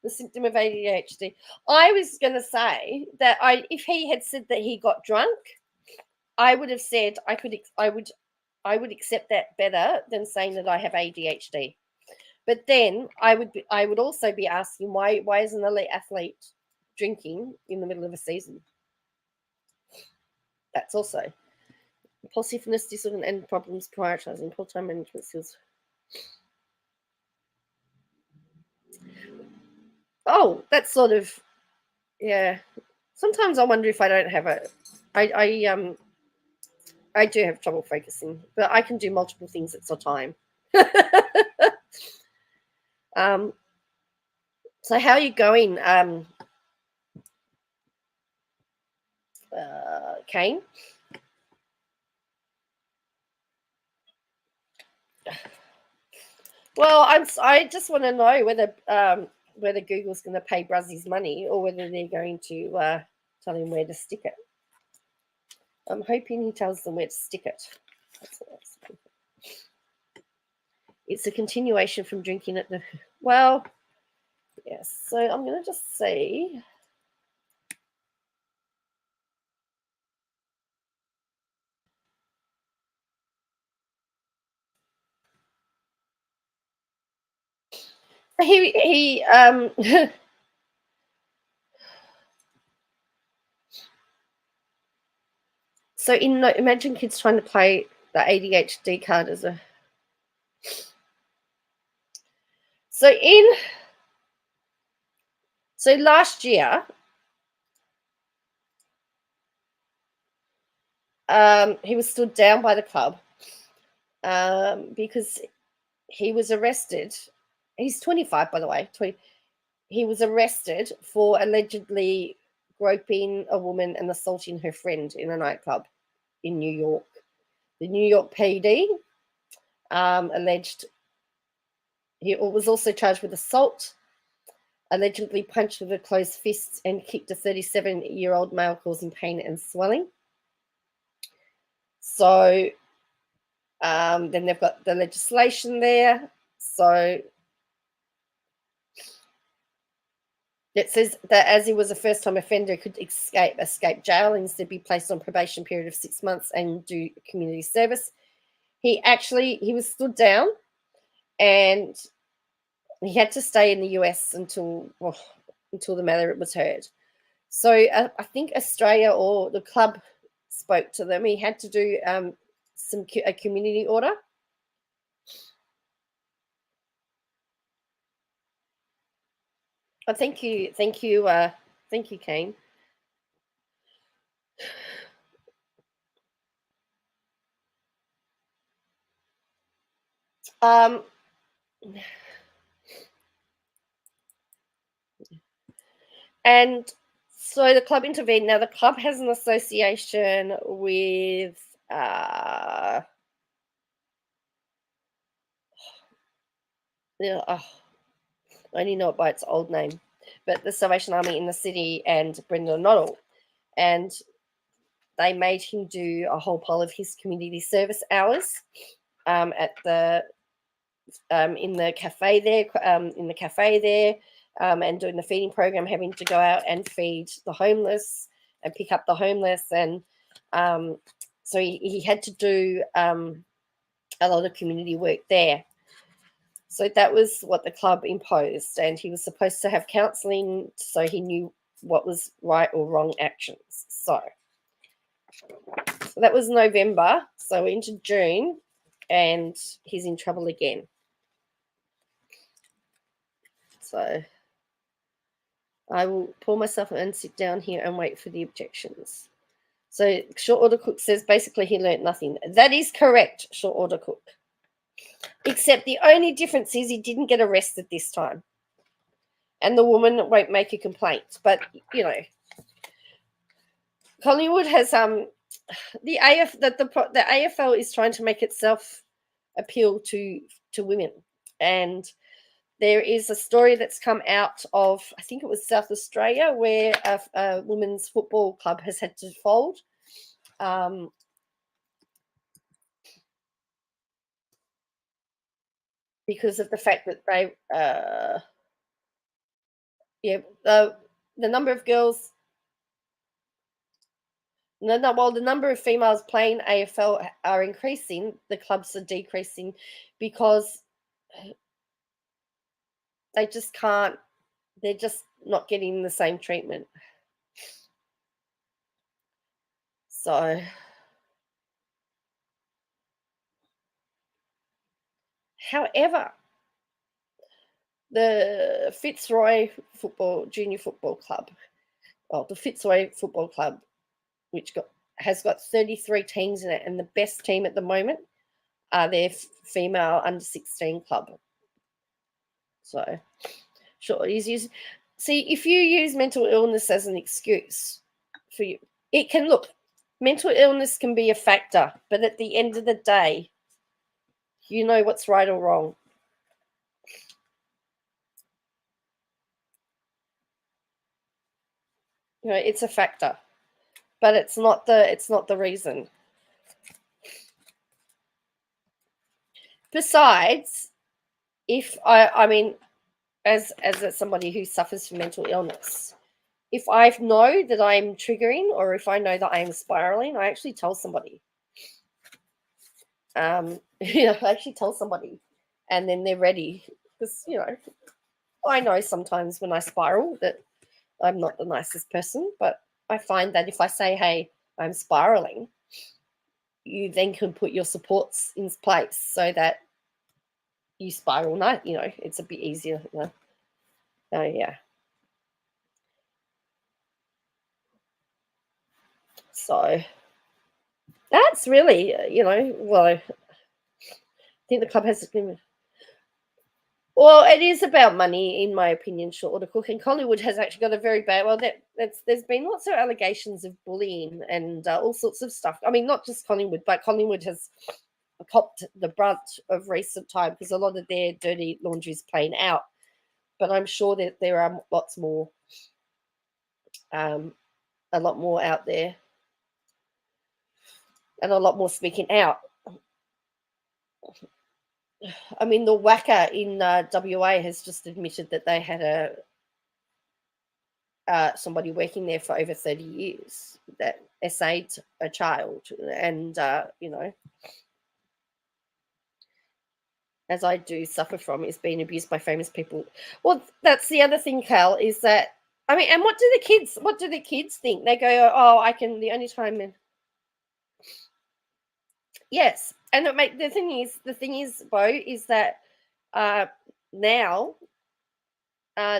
the symptom of ADHD. I was going to say that if he had said that he got drunk, I would have said I would accept that better than saying that I have ADHD. But then I would also be asking why is an elite athlete drinking in the middle of a season? That's also impulsiveness, disorder, and problems prioritizing poor time management skills. Oh, that's sort of, yeah. Sometimes I wonder if I don't have I do have trouble focusing, but I can do multiple things at a time. So how are you going, Kane? Well, I just want to know whether Google's going to pay Brazzy's money or whether they're going to tell him where to stick it. I'm hoping he tells them where to stick it. That's what I was It's a continuation from drinking at the. Well, yes. So I'm going to just see. He So imagine kids trying to play the ADHD card as a. So last year, he was stood down by the club because he was arrested. He's 25, by the way. He was arrested for allegedly groping a woman and assaulting her friend in a nightclub in New York. The New York PD alleged he was also charged with assault, allegedly punched with a closed fist and kicked a 37-year-old male, causing pain and swelling. So then they've got the legislation there. So it says that as he was a first-time offender, could escape jail and instead be placed on probation period of 6 months and do community service. He was stood down, and he had to stay in the US until the matter was heard. So I think Australia or the club spoke to them. He had to do a community order. Oh, thank you, Kane. And so the club intervened. Now the club has an association with I only know it by its old name, but the Salvation Army in the city and Brendan O'Neill, and they made him do a whole pile of his community service hours at the in the cafe there, and doing the feeding program, having to go out and feed the homeless and pick up the homeless. And so he had to do a lot of community work there. So that was what the club imposed, and he was supposed to have counselling so he knew what was right or wrong actions. So that was November. So into June, and he's in trouble again. So I will pull myself and sit down here and wait for the objections. So Short Order Cook says basically he learnt nothing. That is correct, Short Order Cook. Except the only difference is he didn't get arrested this time. And the woman won't make a complaint. But, you know, Collingwood has the AFL is trying to make itself appeal to women. And there is a story that's come out of, I think it was South Australia, where a women's football club has had to fold. Because of the fact that they, the number of girls, while the number of females playing AFL are increasing, the clubs are decreasing because they just can't, they're just not getting the same treatment. So, however, the Fitzroy Junior Football Club, the Fitzroy Football Club, which has got 33 teams in it, and the best team at the moment are their female under 16 club. So, sure, see, if you use mental illness as an excuse for you, it can look, mental illness can be a factor, but at the end of the day, you know what's right or wrong. You know, it's a factor, but it's not the reason. Besides, if I mean, as somebody who suffers from mental illness, if I know that I'm triggering or if I know that I am spiraling, I actually tell somebody. I actually tell somebody, and then they're ready, because I know sometimes when I spiral that I'm not the nicest person, but I find that if I say, hey, I'm spiraling, you then can put your supports in place so that you spiral not, it's a bit easier. Oh, yeah. So that's really, well, I think the club has. Well, it is about money, in my opinion, Short Order Cook. And Collingwood has actually got a very bad. Well, there's been lots of allegations of bullying and all sorts of stuff. I mean, not just Collingwood, but Collingwood has copped the brunt of recent time because a lot of their dirty laundry is playing out. But I'm sure that there are lots more, a lot more out there, and a lot more speaking out. I mean, the whacker in WA has just admitted that they had somebody working there for over 30 years that essayed a child, and as I do suffer from, is being abused by famous people. Well, that's the other thing, Cal, is that, I mean, and what do the kids think? They go, oh, I can, the only time. Yes. And the thing is, Bo, is that now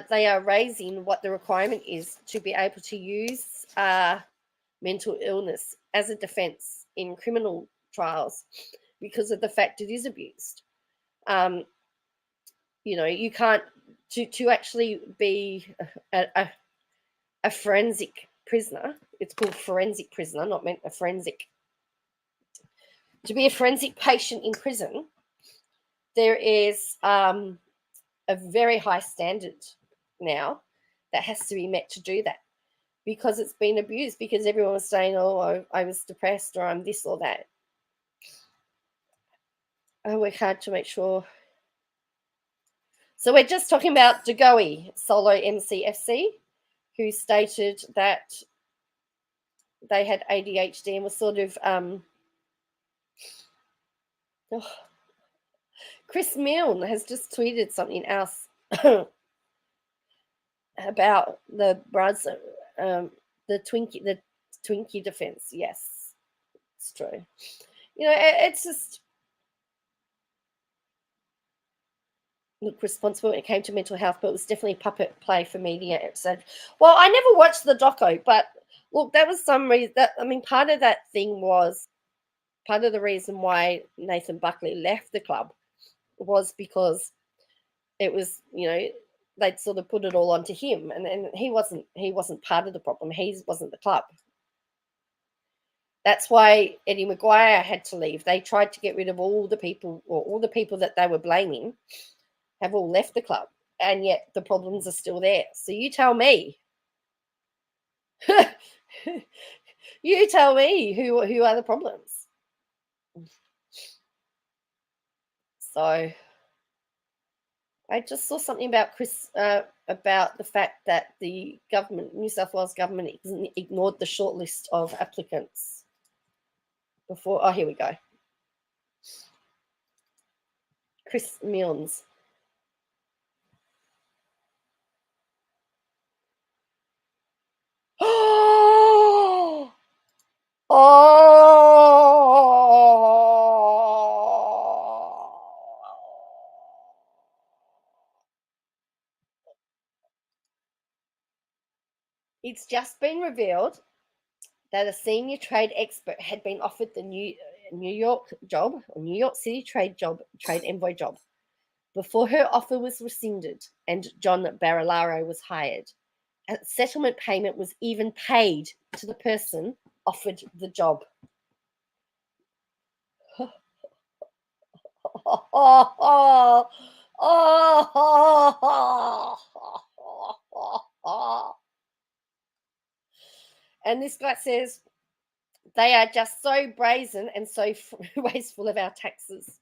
they are raising what the requirement is to be able to use mental illness as a defense in criminal trials because of the fact it is abused. You can't, to actually be a forensic prisoner. It's called forensic prisoner, not meant a forensic. To be a forensic patient in prison, there is a very high standard now that has to be met to do that, because it's been abused, because everyone was saying, oh, I was depressed, or I'm this or that. I work hard to make sure. So we're just talking about Degoe, solo MCFC, who stated that they had ADHD and was sort of Chris Milne has just tweeted something else about the Brads, the Twinkie defense. Yes, it's true. You know, it's just look responsible when it came to mental health, but it was definitely puppet play for media. It said, well, I never watched the doco, but look, that was some reason. Part of that thing was part of the reason why Nathan Buckley left the club was because it was, they'd sort of put it all onto him, and he wasn't part of the problem. He wasn't the club. That's why Eddie Maguire had to leave. They tried to get rid of all the people that they were blaming have all left the club, and yet the problems are still there. So you tell me. You tell me who are the problems. So I just saw something about Chris about the fact that the government, New South Wales government, ignored the short list of applicants before. Oh, here we go. Chris Milnes. Oh! It's just been revealed that a senior trade expert had been offered the New York City trade envoy job before her offer was rescinded and John Barilaro was hired. A settlement payment was even paid to the person offered the job. And this guy says, they are just so brazen and so wasteful of our taxes.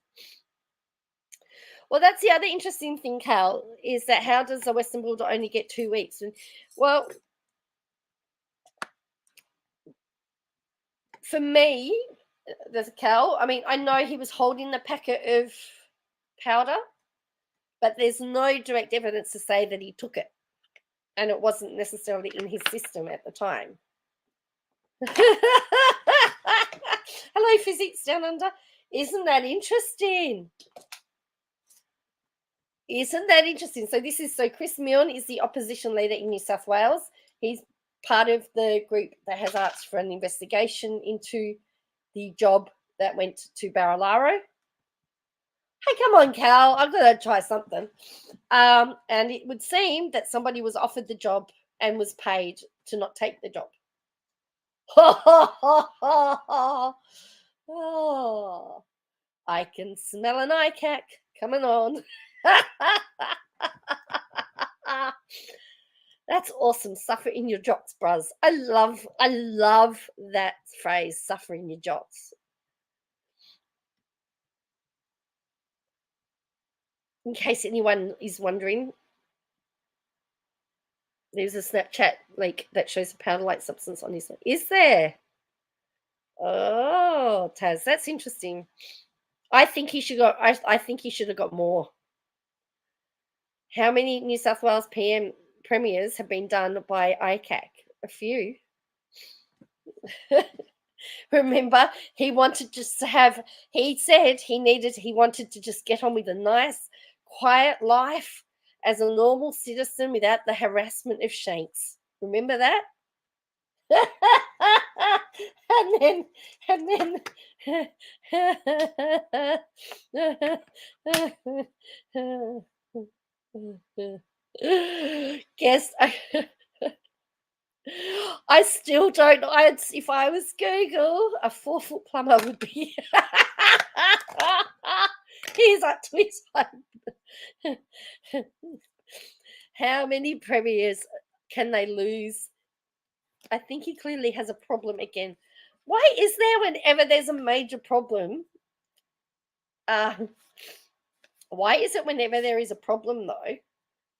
Well, that's the other interesting thing, Cal, is that how does a Western Bulldog only get 2 weeks? Well, for me, there's a Cal. I know he was holding the packet of powder, but there's no direct evidence to say that he took it, and it wasn't necessarily in his system at the time. Hello, physics down under. Isn't that interesting? So Chris Milne is the opposition leader in New South Wales. He's part of the group that has asked for an investigation into the job that went to Barilaro. Hey, come on, Cal. I've got to try something. And it would seem that somebody was offered the job and was paid to not take the job. Oh, I can smell an ICAC coming on. That's awesome. Suffer in your jocks, bruz. I love that phrase, suffer in your jocks. In case anyone is wondering, there's a Snapchat link that shows a powder-like substance on his. Is there? Oh, Taz, that's interesting. I think he should go. I think he should have got more. How many New South Wales premiers have been done by ICAC? A few. Remember, he wanted just to have. He said he wanted to just get on with a nice, quiet life as a normal citizen without the harassment of Shanks. Remember that? and then guess I still don't know. If I was Google, a 4-foot plumber would be. He's up to his home. How many premiers can they lose? I think he clearly has a problem again. Why is there whenever there's a major problem? Why is it whenever there is a problem, though,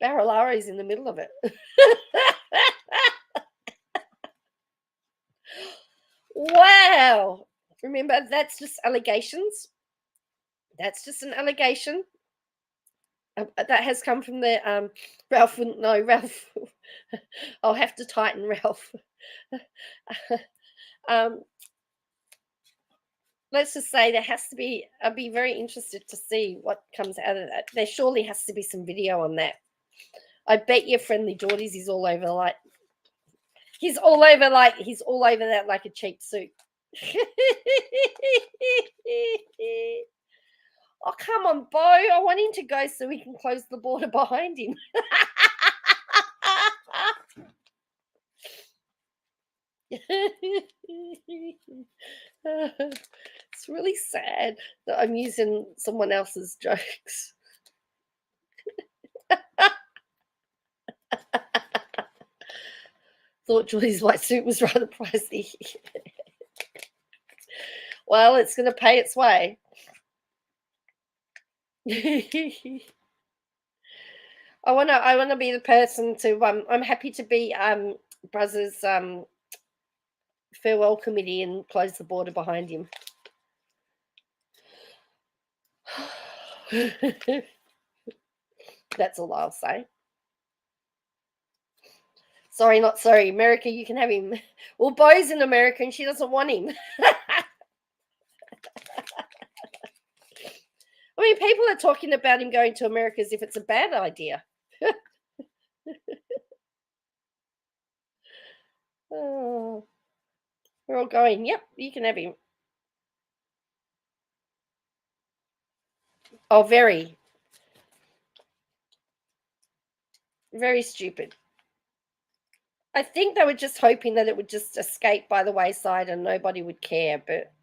Barilaro is in the middle of it? Wow. Remember, that's just allegations. That's just an allegation. That has come from the Ralph wouldn't know. Ralph, I'll have to tighten Ralph. um, let's just say there has to be. I'd be very interested to see what comes out of that. There surely has to be some video on that. I bet your friendly Geordies is all over like he's all over that like a cheap suit. Oh, come on, Bo. I want him to go so we can close the border behind him. It's really sad that I'm using someone else's jokes. Thought Julie's white suit was rather pricey. Well, it's going to pay its way. I wanna be the person to I'm happy to be Brazz's farewell committee and close the border behind him. That's all I'll say. Sorry, not sorry. America, you can have him. Well, Bo's in America and she doesn't want him. I mean, people are talking about him going to America as if it's a bad idea. Oh, we're all going, yep, you can have him. Oh, very, very stupid. I think they were just hoping that it would just escape by the wayside and nobody would care, but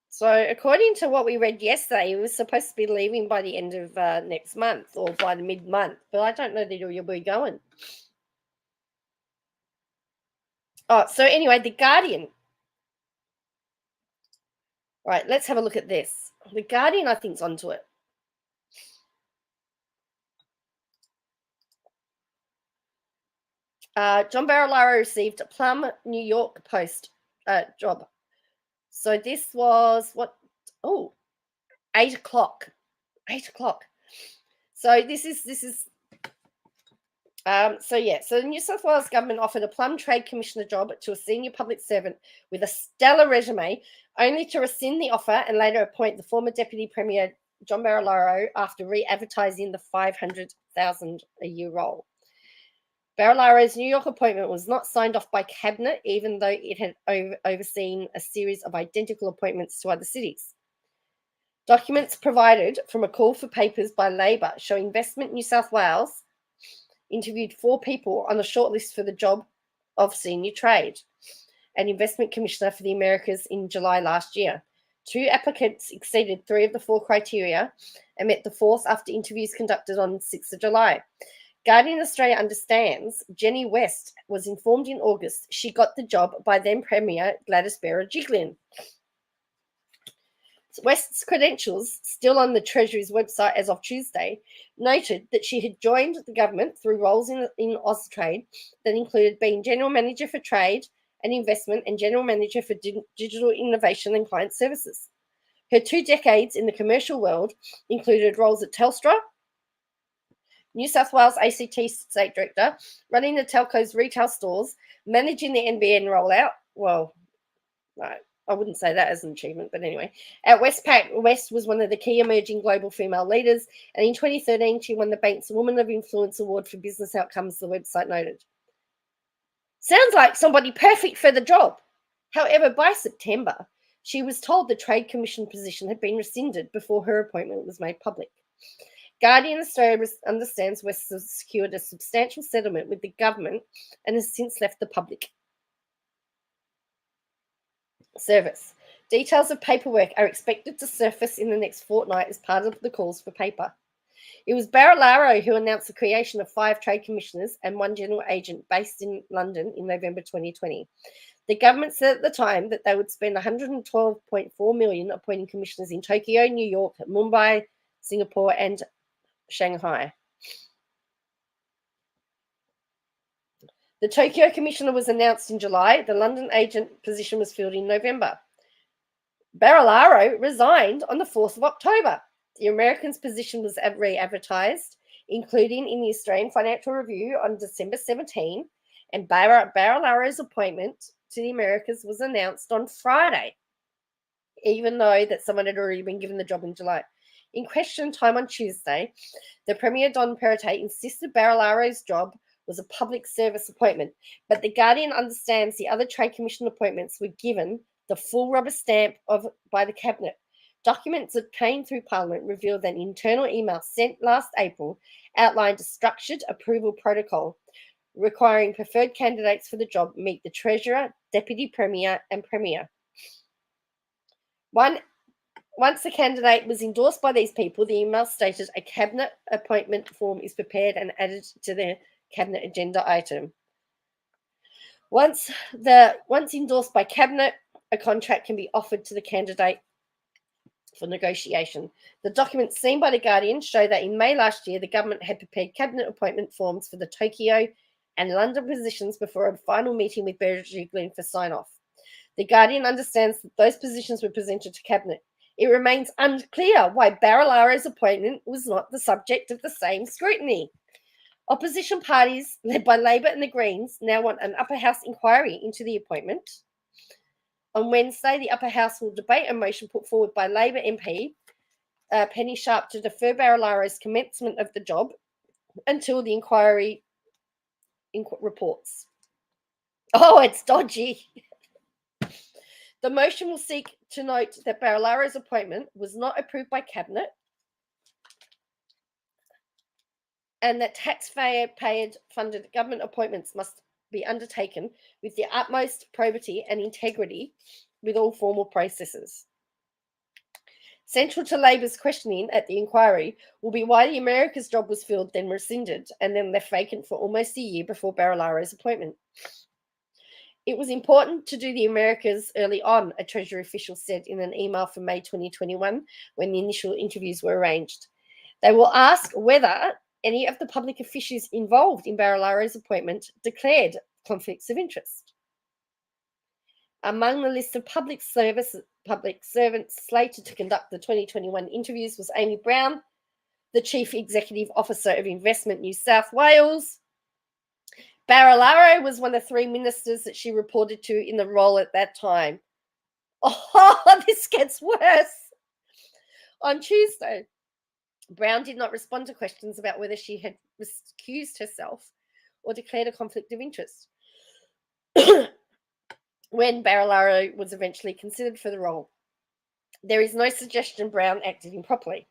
so according to what we read yesterday, he was supposed to be leaving by the end of next month or by the mid-month, but I don't know that he'll be going. Oh, so anyway, The Guardian. Right, let's have a look at this. The Guardian, I think, is onto it. John Barilaro received a Plum, New York Post job. So this was what? Oh, 8 o'clock. 8 o'clock. So this is so the New South Wales government offered a Plum Trade Commissioner job to a senior public servant with a stellar resume, only to rescind the offer and later appoint the former Deputy Premier John Barilaro after re-advertising the $500,000 a year role. Barilaro's New York appointment was not signed off by Cabinet, even though it had overseen a series of identical appointments to other cities. Documents provided from a call for papers by Labor show Investment New South Wales interviewed 4 people on a shortlist for the job of Senior Trade and Investment Commissioner for the Americas in July last year. 2 applicants exceeded 3 of the 4 criteria and met the 4th after interviews conducted on 6th of July. Guardian Australia understands Jenny West was informed in August she got the job by then Premier Gladys Berejiklian. West's credentials, still on the Treasury's website as of Tuesday, noted that she had joined the government through roles in Austrade that included being General Manager for Trade and Investment and General Manager for Digital Innovation and Client Services. Her 2 decades in the commercial world included roles at Telstra, New South Wales ACT State Director, running the telco's retail stores, managing the NBN rollout. Well, no, I wouldn't say that as an achievement, but anyway. At Westpac, West was one of the key emerging global female leaders, and in 2013, she won the Bank's Woman of Influence Award for Business Outcomes, the website noted. Sounds like somebody perfect for the job. However, by September, she was told the Trade Commission position had been rescinded before her appointment was made public. Guardian Australia understands West has secured a substantial settlement with the government and has since left the public service. Details of paperwork are expected to surface in the next fortnight as part of the calls for paper. It was Barilaro who announced the creation of 5 trade commissioners and 1 general agent based in London in November 2020. The government said at the time that they would spend $112.4 million appointing commissioners in Tokyo, New York, Mumbai, Singapore, and Shanghai. The Tokyo commissioner was announced in July. The London agent position was filled in November. Barilaro resigned on the 4th of October. The Americans' position was re-advertised, including in the Australian Financial Review on December 17, and Barilaro's appointment to the Americas was announced on Friday, even though that someone had already been given the job in July. In question time on Tuesday, the Premier Don Perrottet insisted Barilaro's job was a public service appointment, but The Guardian understands the other Trade Commission appointments were given the full rubber stamp by the Cabinet. Documents that came through Parliament revealed that an internal email sent last April outlined a structured approval protocol requiring preferred candidates for the job meet the Treasurer, Deputy Premier, and Premier. Once the candidate was endorsed by these people, the email stated a Cabinet appointment form is prepared and added to the Cabinet agenda item. Once endorsed by Cabinet, a contract can be offered to the candidate for negotiation. The documents seen by The Guardian show that in May last year, the government had prepared Cabinet appointment forms for the Tokyo and London positions before a final meeting with Berejiklian for sign-off. The Guardian understands that those positions were presented to Cabinet. It remains unclear why Barilaro's appointment was not the subject of the same scrutiny. Opposition parties, led by Labor and the Greens, now want an upper house inquiry into the appointment. On Wednesday, the upper house will debate a motion put forward by Labor MP Penny Sharp to defer Barilaro's commencement of the job until the inquiry reports. Oh, it's dodgy. The motion will seek to note that Barilaro's appointment was not approved by Cabinet and that taxpayer-paid funded government appointments must be undertaken with the utmost probity and integrity with all formal processes. Central to Labor's questioning at the inquiry will be why the America's job was filled, then rescinded, and then left vacant for almost a year before Barilaro's appointment. It was important to do the Americas early on, a Treasury official said in an email from May 2021 when the initial interviews were arranged. They will ask whether any of the public officials involved in Barilaro's appointment declared conflicts of interest. Among the list of public servants slated to conduct the 2021 interviews was Amy Brown, the Chief Executive Officer of Investment New South Wales. Barilaro was one of 3 ministers that she reported to in the role at that time. Oh, this gets worse. On Tuesday, Brown did not respond to questions about whether she had recused herself or declared a conflict of interest when Barilaro was eventually considered for the role. There is no suggestion Brown acted improperly.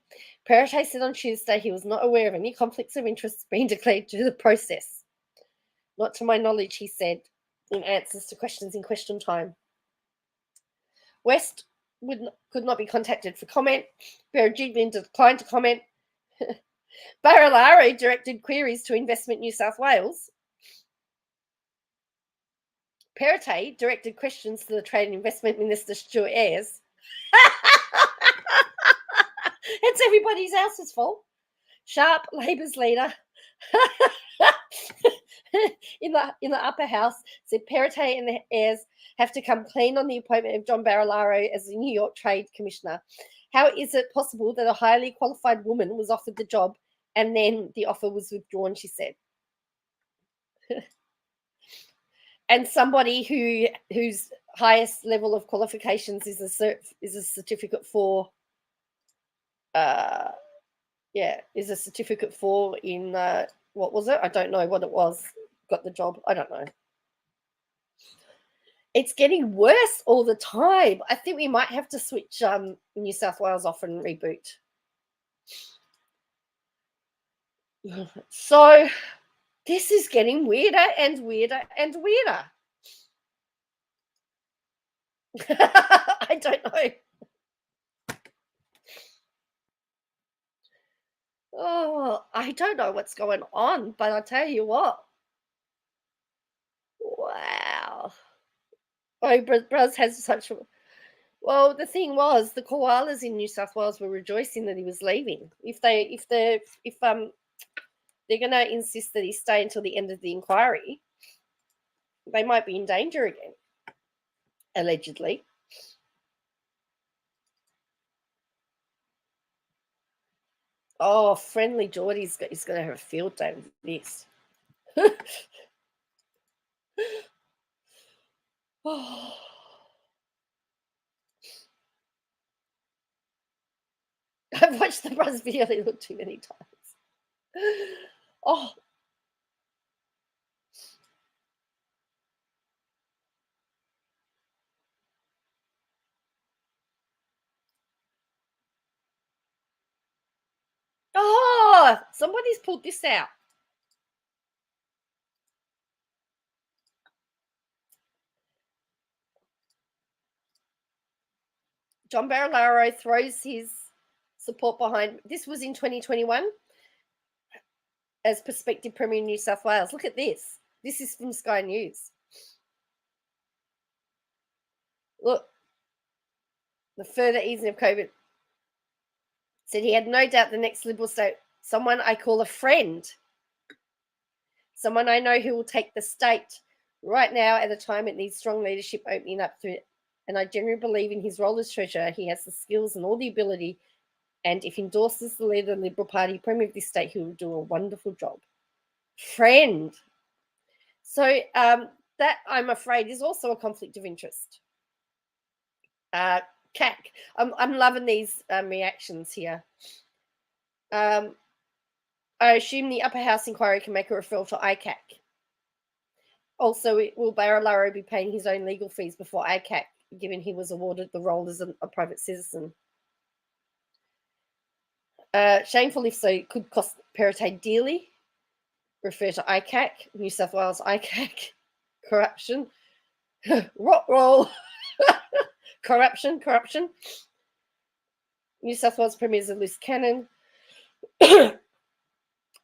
Perrottet said on Tuesday he was not aware of any conflicts of interest being declared due to the process. Not to my knowledge, he said in answers to questions in question time. West could not be contacted for comment. Berejiklian declined to comment. Barilaro directed queries to Investment New South Wales. Perrottet directed questions to the Trade and Investment Minister Stuart Ayres. It's everybody else's fault. Sharp, Labor's leader, in the upper house, said Perrottet and the Ayres have to come clean on the appointment of John Barilaro as the New York Trade Commissioner. How is it possible that a highly qualified woman was offered the job and then the offer was withdrawn, she said. And somebody whose highest level of qualifications is a certificate for is a certificate for in what was it? I don't know what it was. Got the job. I don't know. It's getting worse all the time. I think we might have to switch New South Wales off and reboot. So this is getting weirder and weirder and weirder. I don't know. Oh, I don't know what's going on, but I'll tell you what. Wow. Oh, Braz has such a well, the thing was, the koalas in New South Wales were rejoicing that he was leaving. If they're going to insist that he stay until the end of the inquiry, they might be in danger again, allegedly. Oh, friendly Geordie's is going to have a field day with this. Oh. I've watched the Buzz video look too many times. Oh, oh, somebody's pulled this out. John Barilaro throws his support behind. This was in 2021 as prospective Premier in New South Wales. Look at this. This is from Sky News. Look, the further easing of COVID. Said he had no doubt the next Liberal state, someone I call a friend, someone I know who will take the state right now at a time it needs strong leadership opening up through it. And I genuinely believe in his role as treasurer. He has the skills and all the ability. And if he endorses the leader of the Liberal Party, Premier of this state, he will do a wonderful job. Friend. So that, I'm afraid, is also a conflict of interest. CAC. I'm loving these reactions here. I assume the upper house inquiry can make a referral to ICAC. Also, will Barilaro be paying his own legal fees before ICAC, given he was awarded the role as a private citizen? Shameful if so, could cost Perrottet dearly. Refer to ICAC, New South Wales ICAC. Corruption. Roll. Corruption. New South Wales Premier's a loose cannon.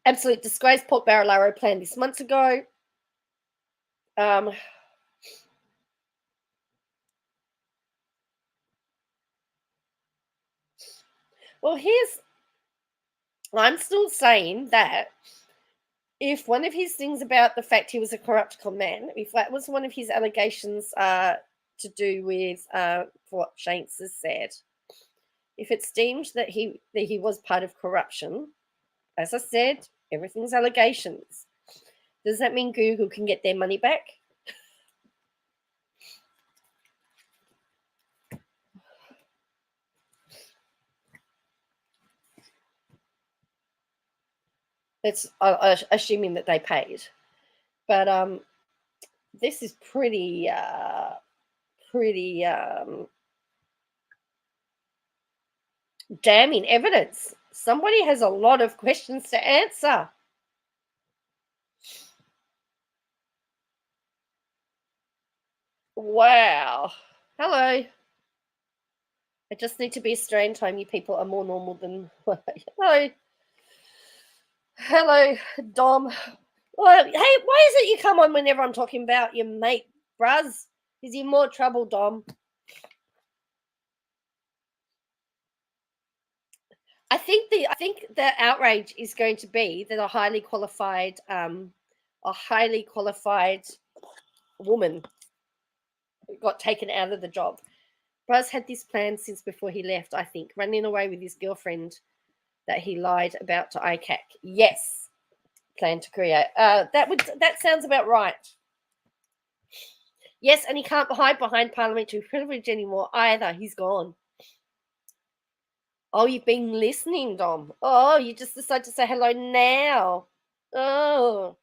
Absolute disgrace. Port Barilaro planned this months ago. Well, I'm still saying that if one of his things about the fact he was a corrupt con man, if that was one of his allegations to do with what Shanks has said, if it's deemed that he was part of corruption, as I said, everything's allegations. Does that mean Google can get their money back? That's assuming that they paid, but this is pretty damning evidence. Somebody has a lot of questions to answer. Wow. Hello. I just need to be Australian time. You people are more normal than Hello, Dom. Well, hey, why is it you come on whenever I'm talking about your mate, Braz? Is he more trouble, Dom? I think the outrage is going to be that a highly qualified woman got taken out of the job. Braz had this plan since before he left, I think, running away with his girlfriend that he lied about to ICAC. Yes, plan to create. That sounds about right. Yes, and he can't hide behind parliamentary privilege anymore either. He's gone. Oh, you've been listening, Dom. Oh, you just decided to say hello now. Oh.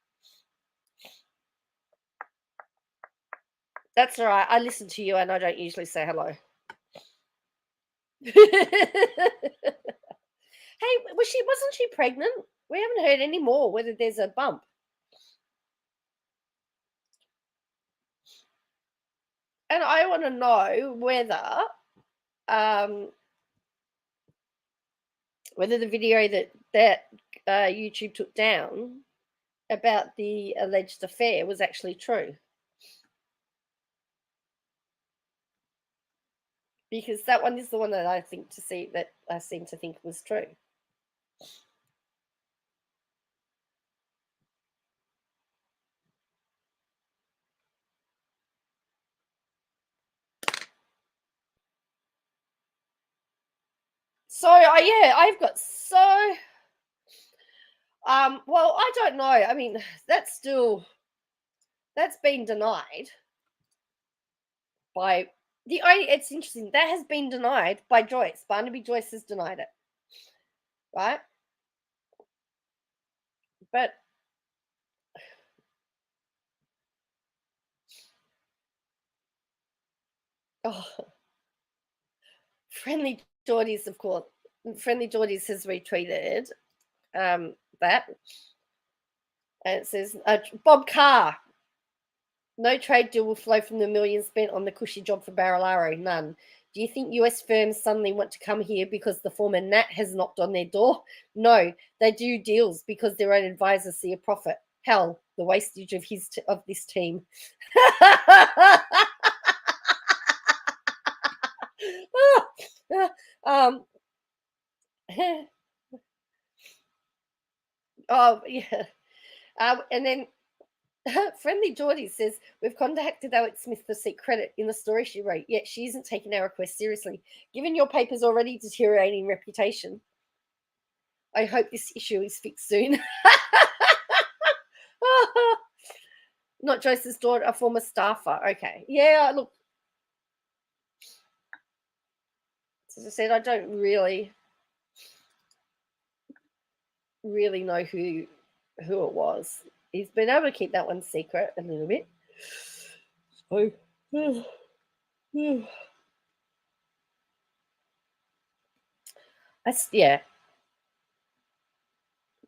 That's all right. I listen to you and I don't usually say hello. Hey, wasn't she pregnant? We haven't heard any more whether there's a bump. And I want to know whether the video that YouTube took down about the alleged affair was actually true. Because that one is the one that I seem to think was true. So I've got well, I don't know. I mean, that's been denied by it's interesting. That has been denied by Joyce. Barnaby Joyce has denied it. Right? But Friendly Geordies, of course. Friendly Geordies has retweeted that. And it says, Bob Carr, no trade deal will flow from the millions spent on the cushy job for Barilaro. None. Do you think US firms suddenly want to come here because the former Nat has knocked on their door? No, they do deals because their own advisors see a profit. Hell, the wastage of this team. Oh yeah. And then Friendly Geordie says, we've contacted Alex Smith for seek credit in the story she wrote, yet she isn't taking our request seriously. Given your paper's already deteriorating reputation, I hope this issue is fixed soon. Not Joyce's daughter, a former staffer. Okay. Yeah, look. As I said, I don't really know who it was. He's been able to keep that one secret a little bit. So, yeah.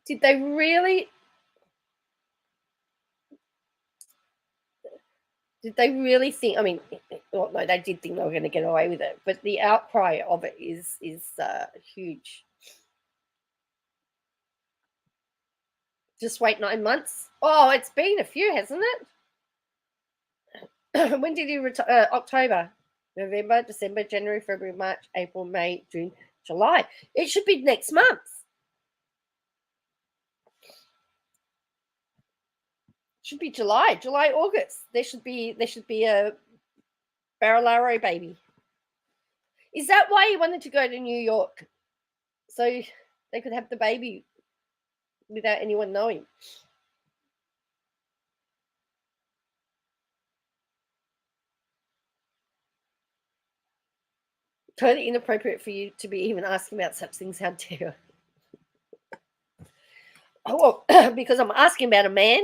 Did they really think? I mean, well, no, they did think they were going to get away with it, but the outcry of it is huge. Just wait 9 months. Oh, it's been a few, hasn't it? When did he retire? October, November, December, January, February, March, April, May, June, July. It should be next month. Should be July, August. There should be a Barilaro baby. Is that why he wanted to go to New York? So they could have the baby without anyone knowing. Totally inappropriate for you to be even asking about such things. How dare you? Oh, well, because I'm asking about a man.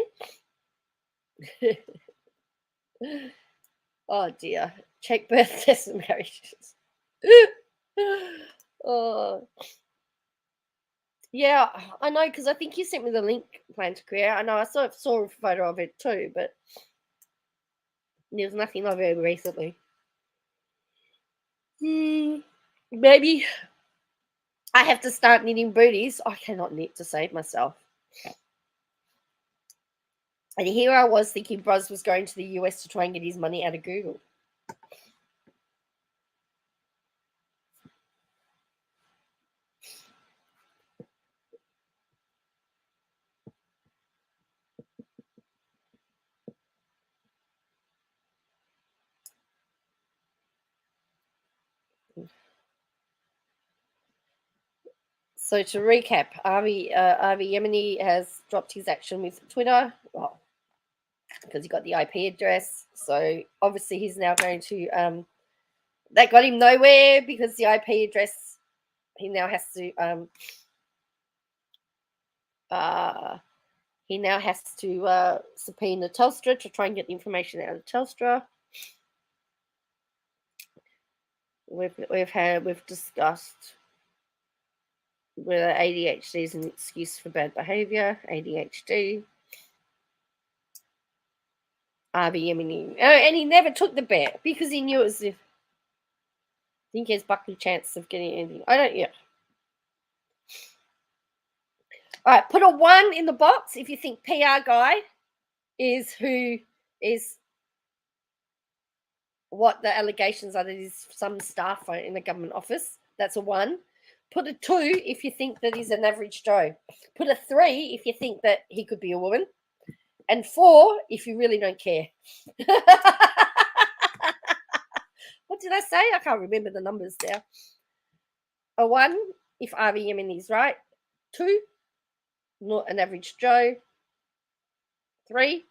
Oh dear. Check birth tests and marriages. Oh. Yeah, I know, because I think you sent me the link, Plan to Create. I know I saw a photo of it too, but there's nothing of it recently. Maybe I have to start knitting booties. I cannot knit to save myself. And here I was thinking Bros was going to the US to try and get his money out of Google. So to recap, Avi Yemeni has dropped his action with Twitter. Well, because he got the IP address. So obviously he's now going to that got him nowhere, because the IP address, he now has to subpoena Telstra to try and get the information out of Telstra. We've discussed whether ADHD is an excuse for bad behavior. ADHD. RVM and he never took the bet because he knew it was. I think he has Buckley chance of getting anything. I don't. Yeah. All right, put a 1 in the box if you think PR guy is who is what the allegations are that he's some staff in the government office. That's a 1. Put a 2 if you think that he's an average Joe. Put a 3 if you think that he could be a woman. And 4 if you really don't care. What did I say? I can't remember the numbers there. A 1 if RVM is right. 2, not an average Joe. 3,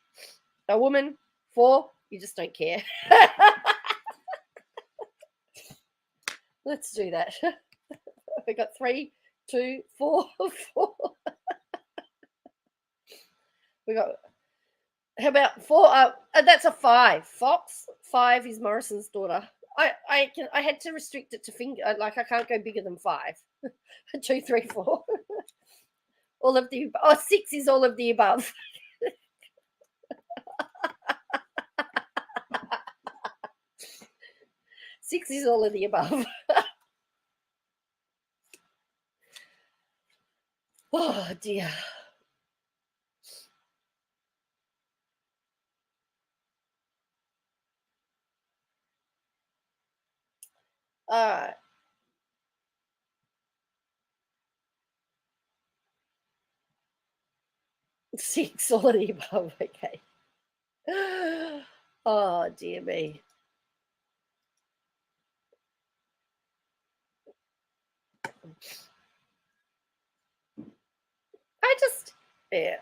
a woman. 4, you just don't care. Let's do that. We got 3, 2, 4, 4. We got. How about 4? That's a 5. Fox. 5 is Morrison's daughter. I had to restrict it to finger. Like I can't go bigger than 5. 2, 3, 4. All of the. 6 is all of the above. Six is all of the above. Oh dear. All right. 6 all of the above. Okay. Oh dear me. Yeah.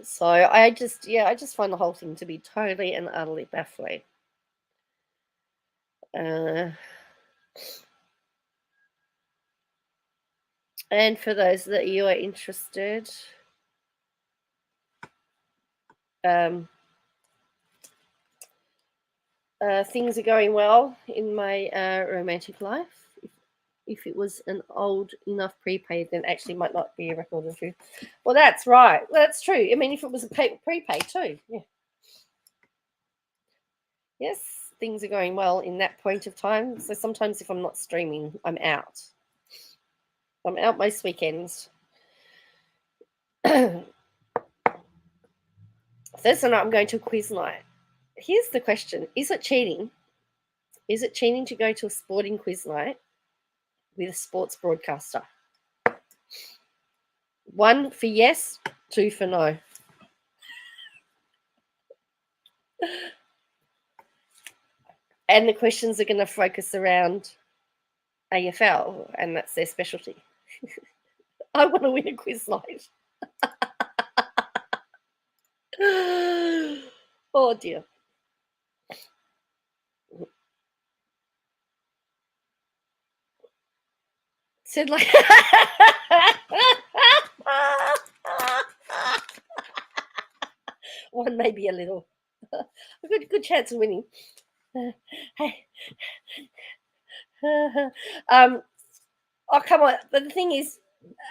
So I just find the whole thing to be totally and utterly baffling. And for those that you are interested, things are going well in my romantic life. If it was an old enough prepaid, then actually might not be a record of truth. Well, that's right. Well, that's true. I mean, if it was a prepaid too, yeah. Yes, things are going well in that point of time. So sometimes if I'm not streaming, I'm out. I'm out most weekends. Thursday night, I'm going to a quiz night. Here's the question. Is it cheating? Is it cheating to go to a sporting quiz night with a sports broadcaster? 1 for yes, 2 for no. And the questions are going to focus around AFL, and that's their specialty. I want to win a quiz night. Oh dear. Said like one maybe a little. A good chance of winning. Hey. Oh come on! But the thing is,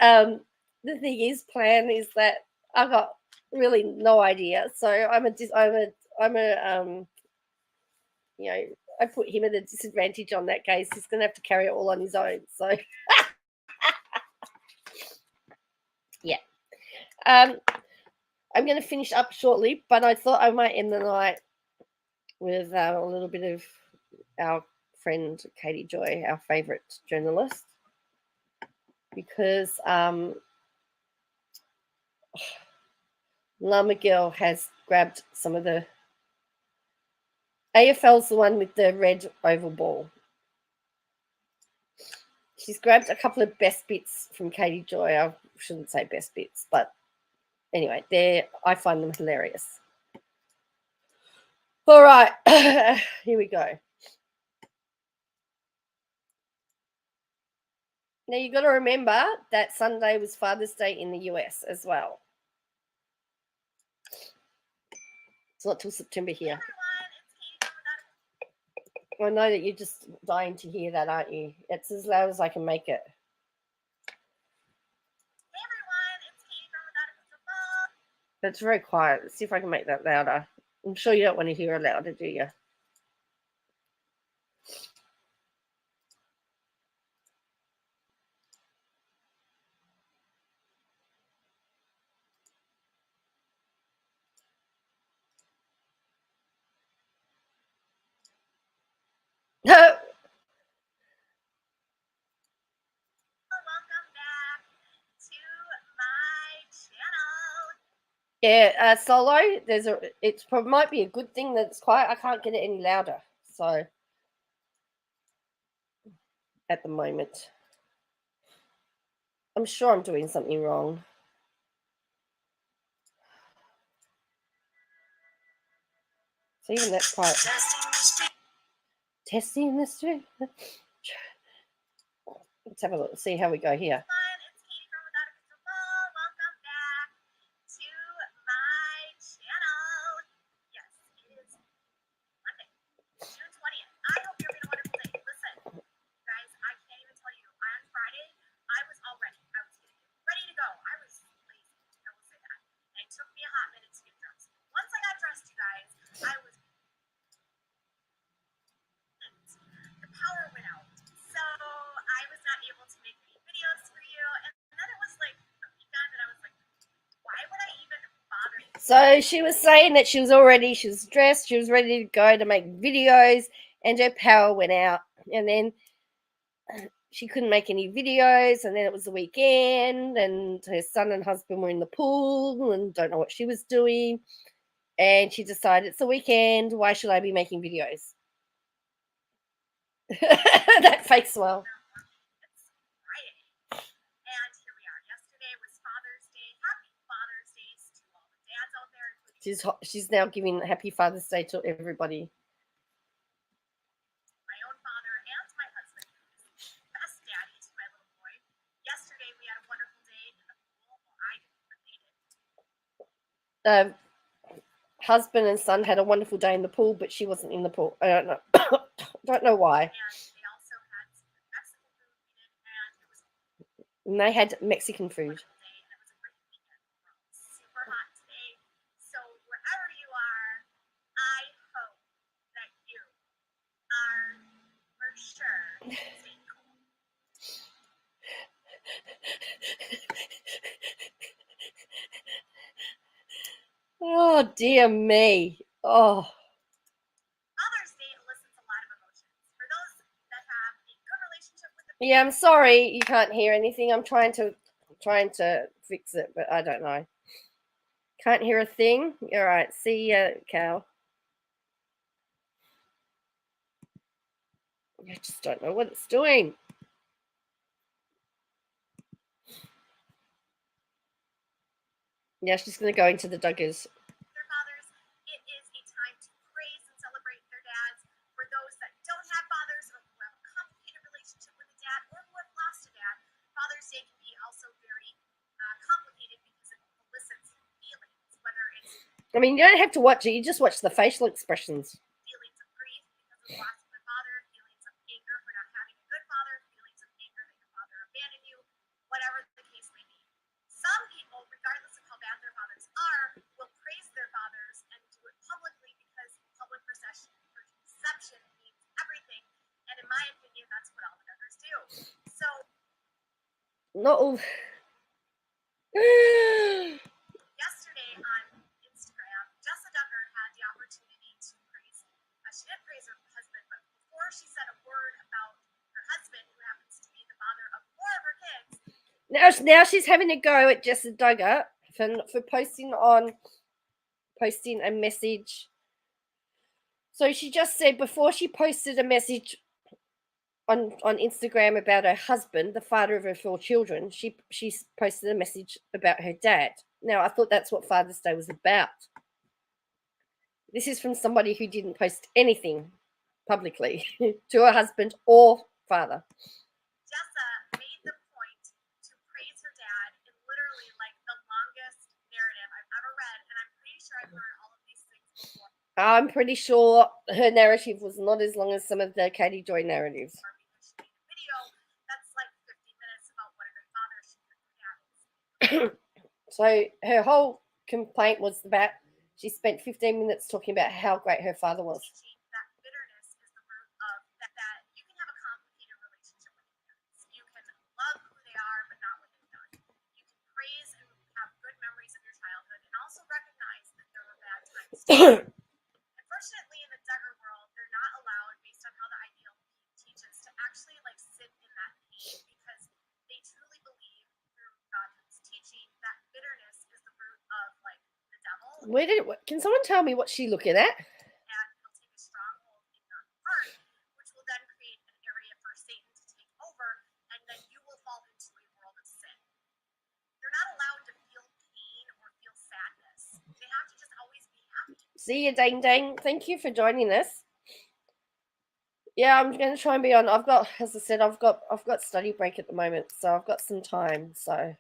plan is that I've got really no idea. So I'm a I put him at a disadvantage on that case. He's going to have to carry it all on his own. So yeah. I'm going to finish up shortly, but I thought I might end the night with a little bit of our friend Katie Joy, our favourite journalist, because Llama Girl has grabbed some of the AFL's the one with the red oval ball. She's grabbed a couple of best bits from Katie Joy. I shouldn't say best bits, but anyway, I find them hilarious. All right, here we go. Now, you've got to remember that Sunday was Father's Day in the US as well. It's not till September here. I know that you're just dying to hear that, aren't you? It's as loud as I can make it. Hey everyone, it's Katie from Without a Crystal Ball. It's very quiet. Let's see if I can make that louder. I'm sure you don't want to hear it louder, do you? No. Welcome back to my channel. Yeah, solo. It might be a good thing that it's quiet. I can't get it any louder. So at the moment, I'm sure I'm doing something wrong. So even that's quiet. Testing the street. Let's have a look. See how we go here. It's Katie from Without a Crystal Ball. Welcome back to my channel. Yes, it is Monday, June 20th. I hope you're having a wonderful day. Listen, guys, I can't even tell you. On Friday, I was all ready. I was ready to go. I was lazy. I will say that. And it took me a hot minute to get dressed. Once I got dressed, you guys, the power went out. So I was not able to make any videos for you. And then it was like a weekend that I was like, why would I even bother? So she was saying that she was dressed, she was ready to go to make videos, and her power went out. And then she couldn't make any videos, and then it was the weekend, and her son and husband were in the pool and don't know what she was doing. And she decided it's the weekend, why should I be making videos? That fake smile. It's Friday. And here we are. Yesterday was Father's Day. Happy Father's Day to all the dads out there. She's now giving Happy Father's Day to everybody. My own father and my husband, who's the best daddy to my little boy. Yesterday we had a wonderful day in the pool. Well, I didn't. Husband and son had a wonderful day in the pool, but she wasn't in the pool. I don't know. Don't know why. And they also had some Mexican food we did, and it was And they had Mexican food. day, and it was a great weekend. Super hot today. So wherever you are, I hope that you are for sure staying cool. Oh dear me. Oh. Father's Day elicits a lot of emotions. For those that have a good relationship with the Yeah, I'm sorry you can't hear anything. I'm trying to fix it, but I don't know. Can't hear a thing. All right. See ya, Cal. I just don't know what it's doing. Yeah, she's going to go into the Duggars. their fathers, it is a time to praise and celebrate their dads. For those that don't have fathers or who have a complicated relationship with a dad or who have lost a dad, Father's Day can be also very complicated because it elicits feelings, whether it's I mean, you don't have to watch it. You just watch the facial expressions. feelings of grief because of the loss of their father, feelings of anger for not having a good father, feelings of anger that your father abandoned you, whatever the case may be. Some people, regardless of how bad their fathers are, will praise their fathers and do it publicly because public perception means everything. And in my opinion, that's what all the Duggars do. So, Not all. yesterday on Instagram, Jessa Duggar had the opportunity to praise. She didn't praise her husband, but before she said a word about her husband, who happens to be the father of 4 of her kids, Now she's having a go at Jessa Duggar for posting a message. So she just said before she posted a message on Instagram about her husband, the father of her 4 children, she posted a message about her dad. Now I thought that's what Father's Day was about. This is from somebody who didn't post anything publicly to her husband or father. Jessa made the point to praise her dad in literally like the longest narrative I've ever read, and I'm pretty sure I've heard all of these things before. I'm pretty sure her narrative was not as long as some of the Katie Joy narratives. Or because she made a video that's like 50 minutes about what a great father she had. So her whole complaint was about she spent 15 minutes talking about how great her father was. Teaching that bitterness is the root of that you can have a complicated relationship with your parents. You can love who they are, but not what they've done. You can praise and have good memories of your childhood and also recognize that there were bad times too. Unfortunately, in the Duggar world, they're not allowed, based on how the ideal teaches, to actually like sit in that pain because they truly believe through God's teaching that bitterness is the root of like the devil. Can someone tell me what she's looking at? And he'll take a stronghold in your heart, which will then create an area for Satan to take over, and then you will fall into a world of sin. They're not allowed to feel pain or feel sadness. They have to just always be happy. See you, Dang Dang. Thank you for joining us. Yeah, I'm going to try and be on. I've got, as I said, I've got study break at the moment, so I've got some time. So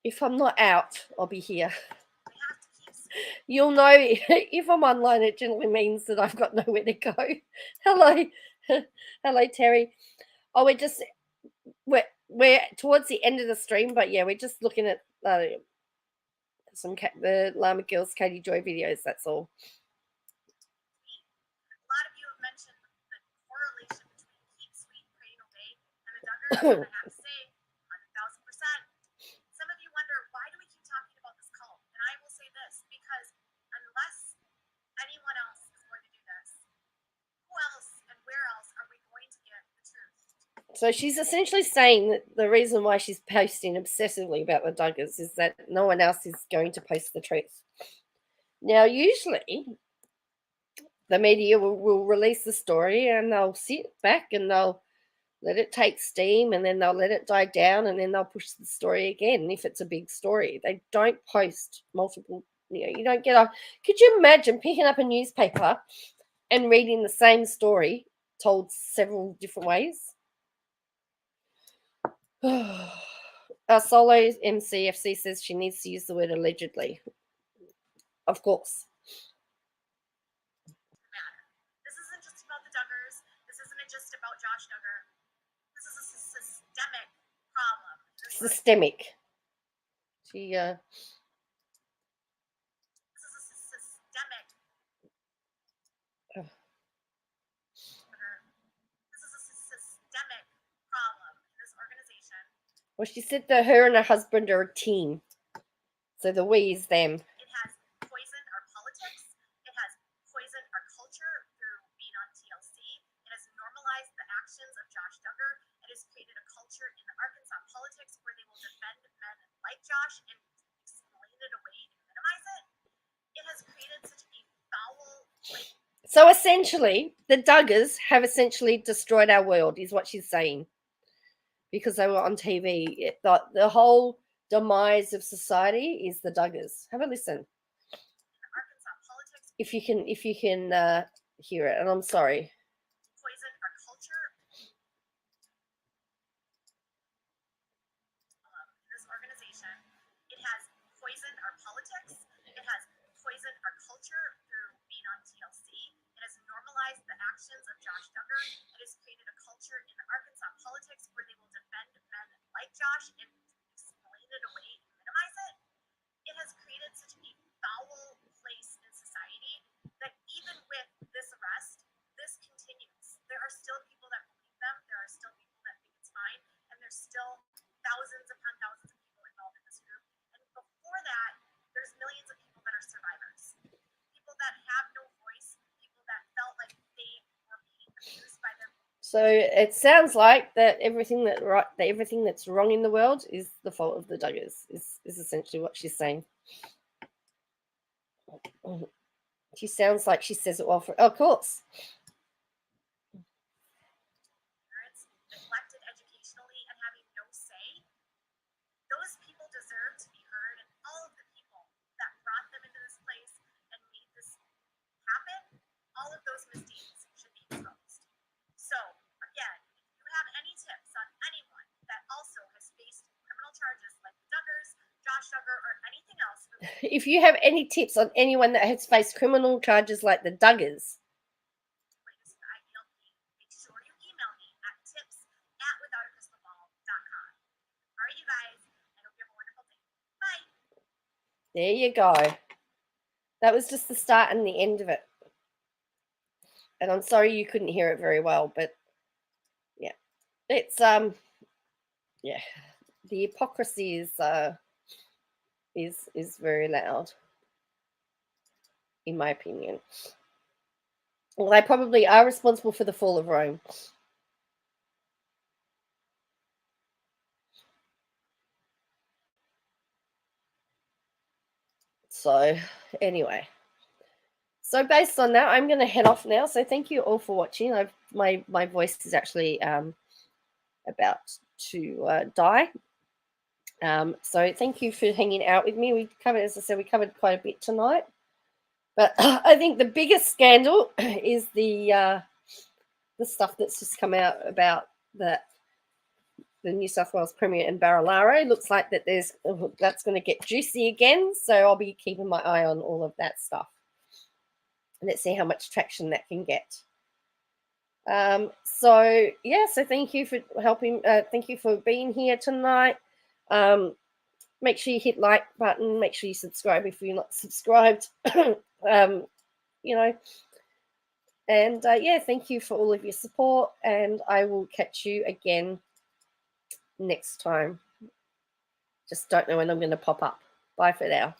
if I'm not out, I'll be here. You'll know if I'm online. It generally means that I've got nowhere to go. Hello, hello, Terry. Oh, we're towards the end of the stream, but yeah, we're just looking at the Llama Girls Katie Joy videos. That's all. A lot of you have mentioned the correlation between Keep Sweet, Pray and Obey and the Duggars, and I have to say, 100,000%. Some of you wonder, why do we keep talking about this cult? And I will say this, because unless anyone else is going to do this, who else and where else are we going to get the truth? So she's essentially saying that the reason why she's posting obsessively about the Duggars is that no one else is going to post the truth. Now, usually, the media will release the story and they'll sit back and they'll let it take steam and then they'll let it die down and then they'll push the story again if it's a big story. They don't post multiple, you don't get a... Could you imagine picking up a newspaper and reading the same story told several different ways? Our solo MCFC says she needs to use the word allegedly. Of course. This isn't just about the Duggars. This isn't just about Josh Duggar. This is a systemic problem. Systemic. This is a systemic. This is a systemic problem in this organization. Well, she said that her and her husband are a team. So the we is them. It has poisoned our politics. It has poisoned our culture through being on TLC. It has normalized the actions of Josh Duggar. It has created a culture in Arkansas politics where they will defend men like Josh and explain it away and minimize it. It has created such a foul place. So essentially, the Duggars have essentially destroyed our world, is what she's saying. Because they were on TV. The whole demise of society is the Duggars. Have a listen. Arkansas politics. If you can hear it, and I'm sorry. Poison our culture. This organization, it has poisoned our politics. It has poisoned our culture through being on TLC. It has normalized the actions of Josh Duggar. It has created a culture in Arkansas politics where they will defend men like Josh and explain it away and minimize it. It has created such a foul place in society that even with this arrest, this continues. There are still people that believe them. There are still people that think it's fine. And there's still thousands upon thousands of people involved in this group. And before that, there's millions of people that are survivors. People that have no voice. People that felt like they were being abused by their... So it sounds like that everything that's wrong in the world is the fault of the Duggars, is essentially what she's saying. She sounds like she says it well for... Of course. Parents neglected educationally and having no say. Those people deserve to be heard, and all of the people that brought them into this place and made this happen, all of those misdeeds should be exposed. So, again, if you have any tips on anyone that also has faced criminal charges like the Duggars, Josh Duggar, or anything else related if you have any tips on anyone that has faced criminal charges like the Duggars, Links to the ideal team, make sure you email me at tips@withoutacrystalball.com. All right, you guys. I hope you have a wonderful day. Bye. there you go. That was just the start and the end of it. And I'm sorry you couldn't hear it very well, but yeah, it's yeah, the hypocrisy is very loud, in my opinion. Well, they probably are responsible for the fall of Rome. So anyway, so based on that, I'm going to head off now. So thank you all for watching. My voice is actually about to die. So thank you for hanging out with me. We covered, as I said, we covered quite a bit tonight. But I think the biggest scandal is the stuff that's just come out about the New South Wales Premier and Barilaro. Looks like that that's going to get juicy again. So I'll be keeping my eye on all of that stuff. Let's see how much traction that can get. So yeah, so thank you for helping. Thank you for being here tonight. Make sure you hit like button. Make sure you subscribe if you're not subscribed. You know, and yeah, thank you for all of your support, and I will catch you again next time. Just don't know when I'm going to pop up. Bye for now.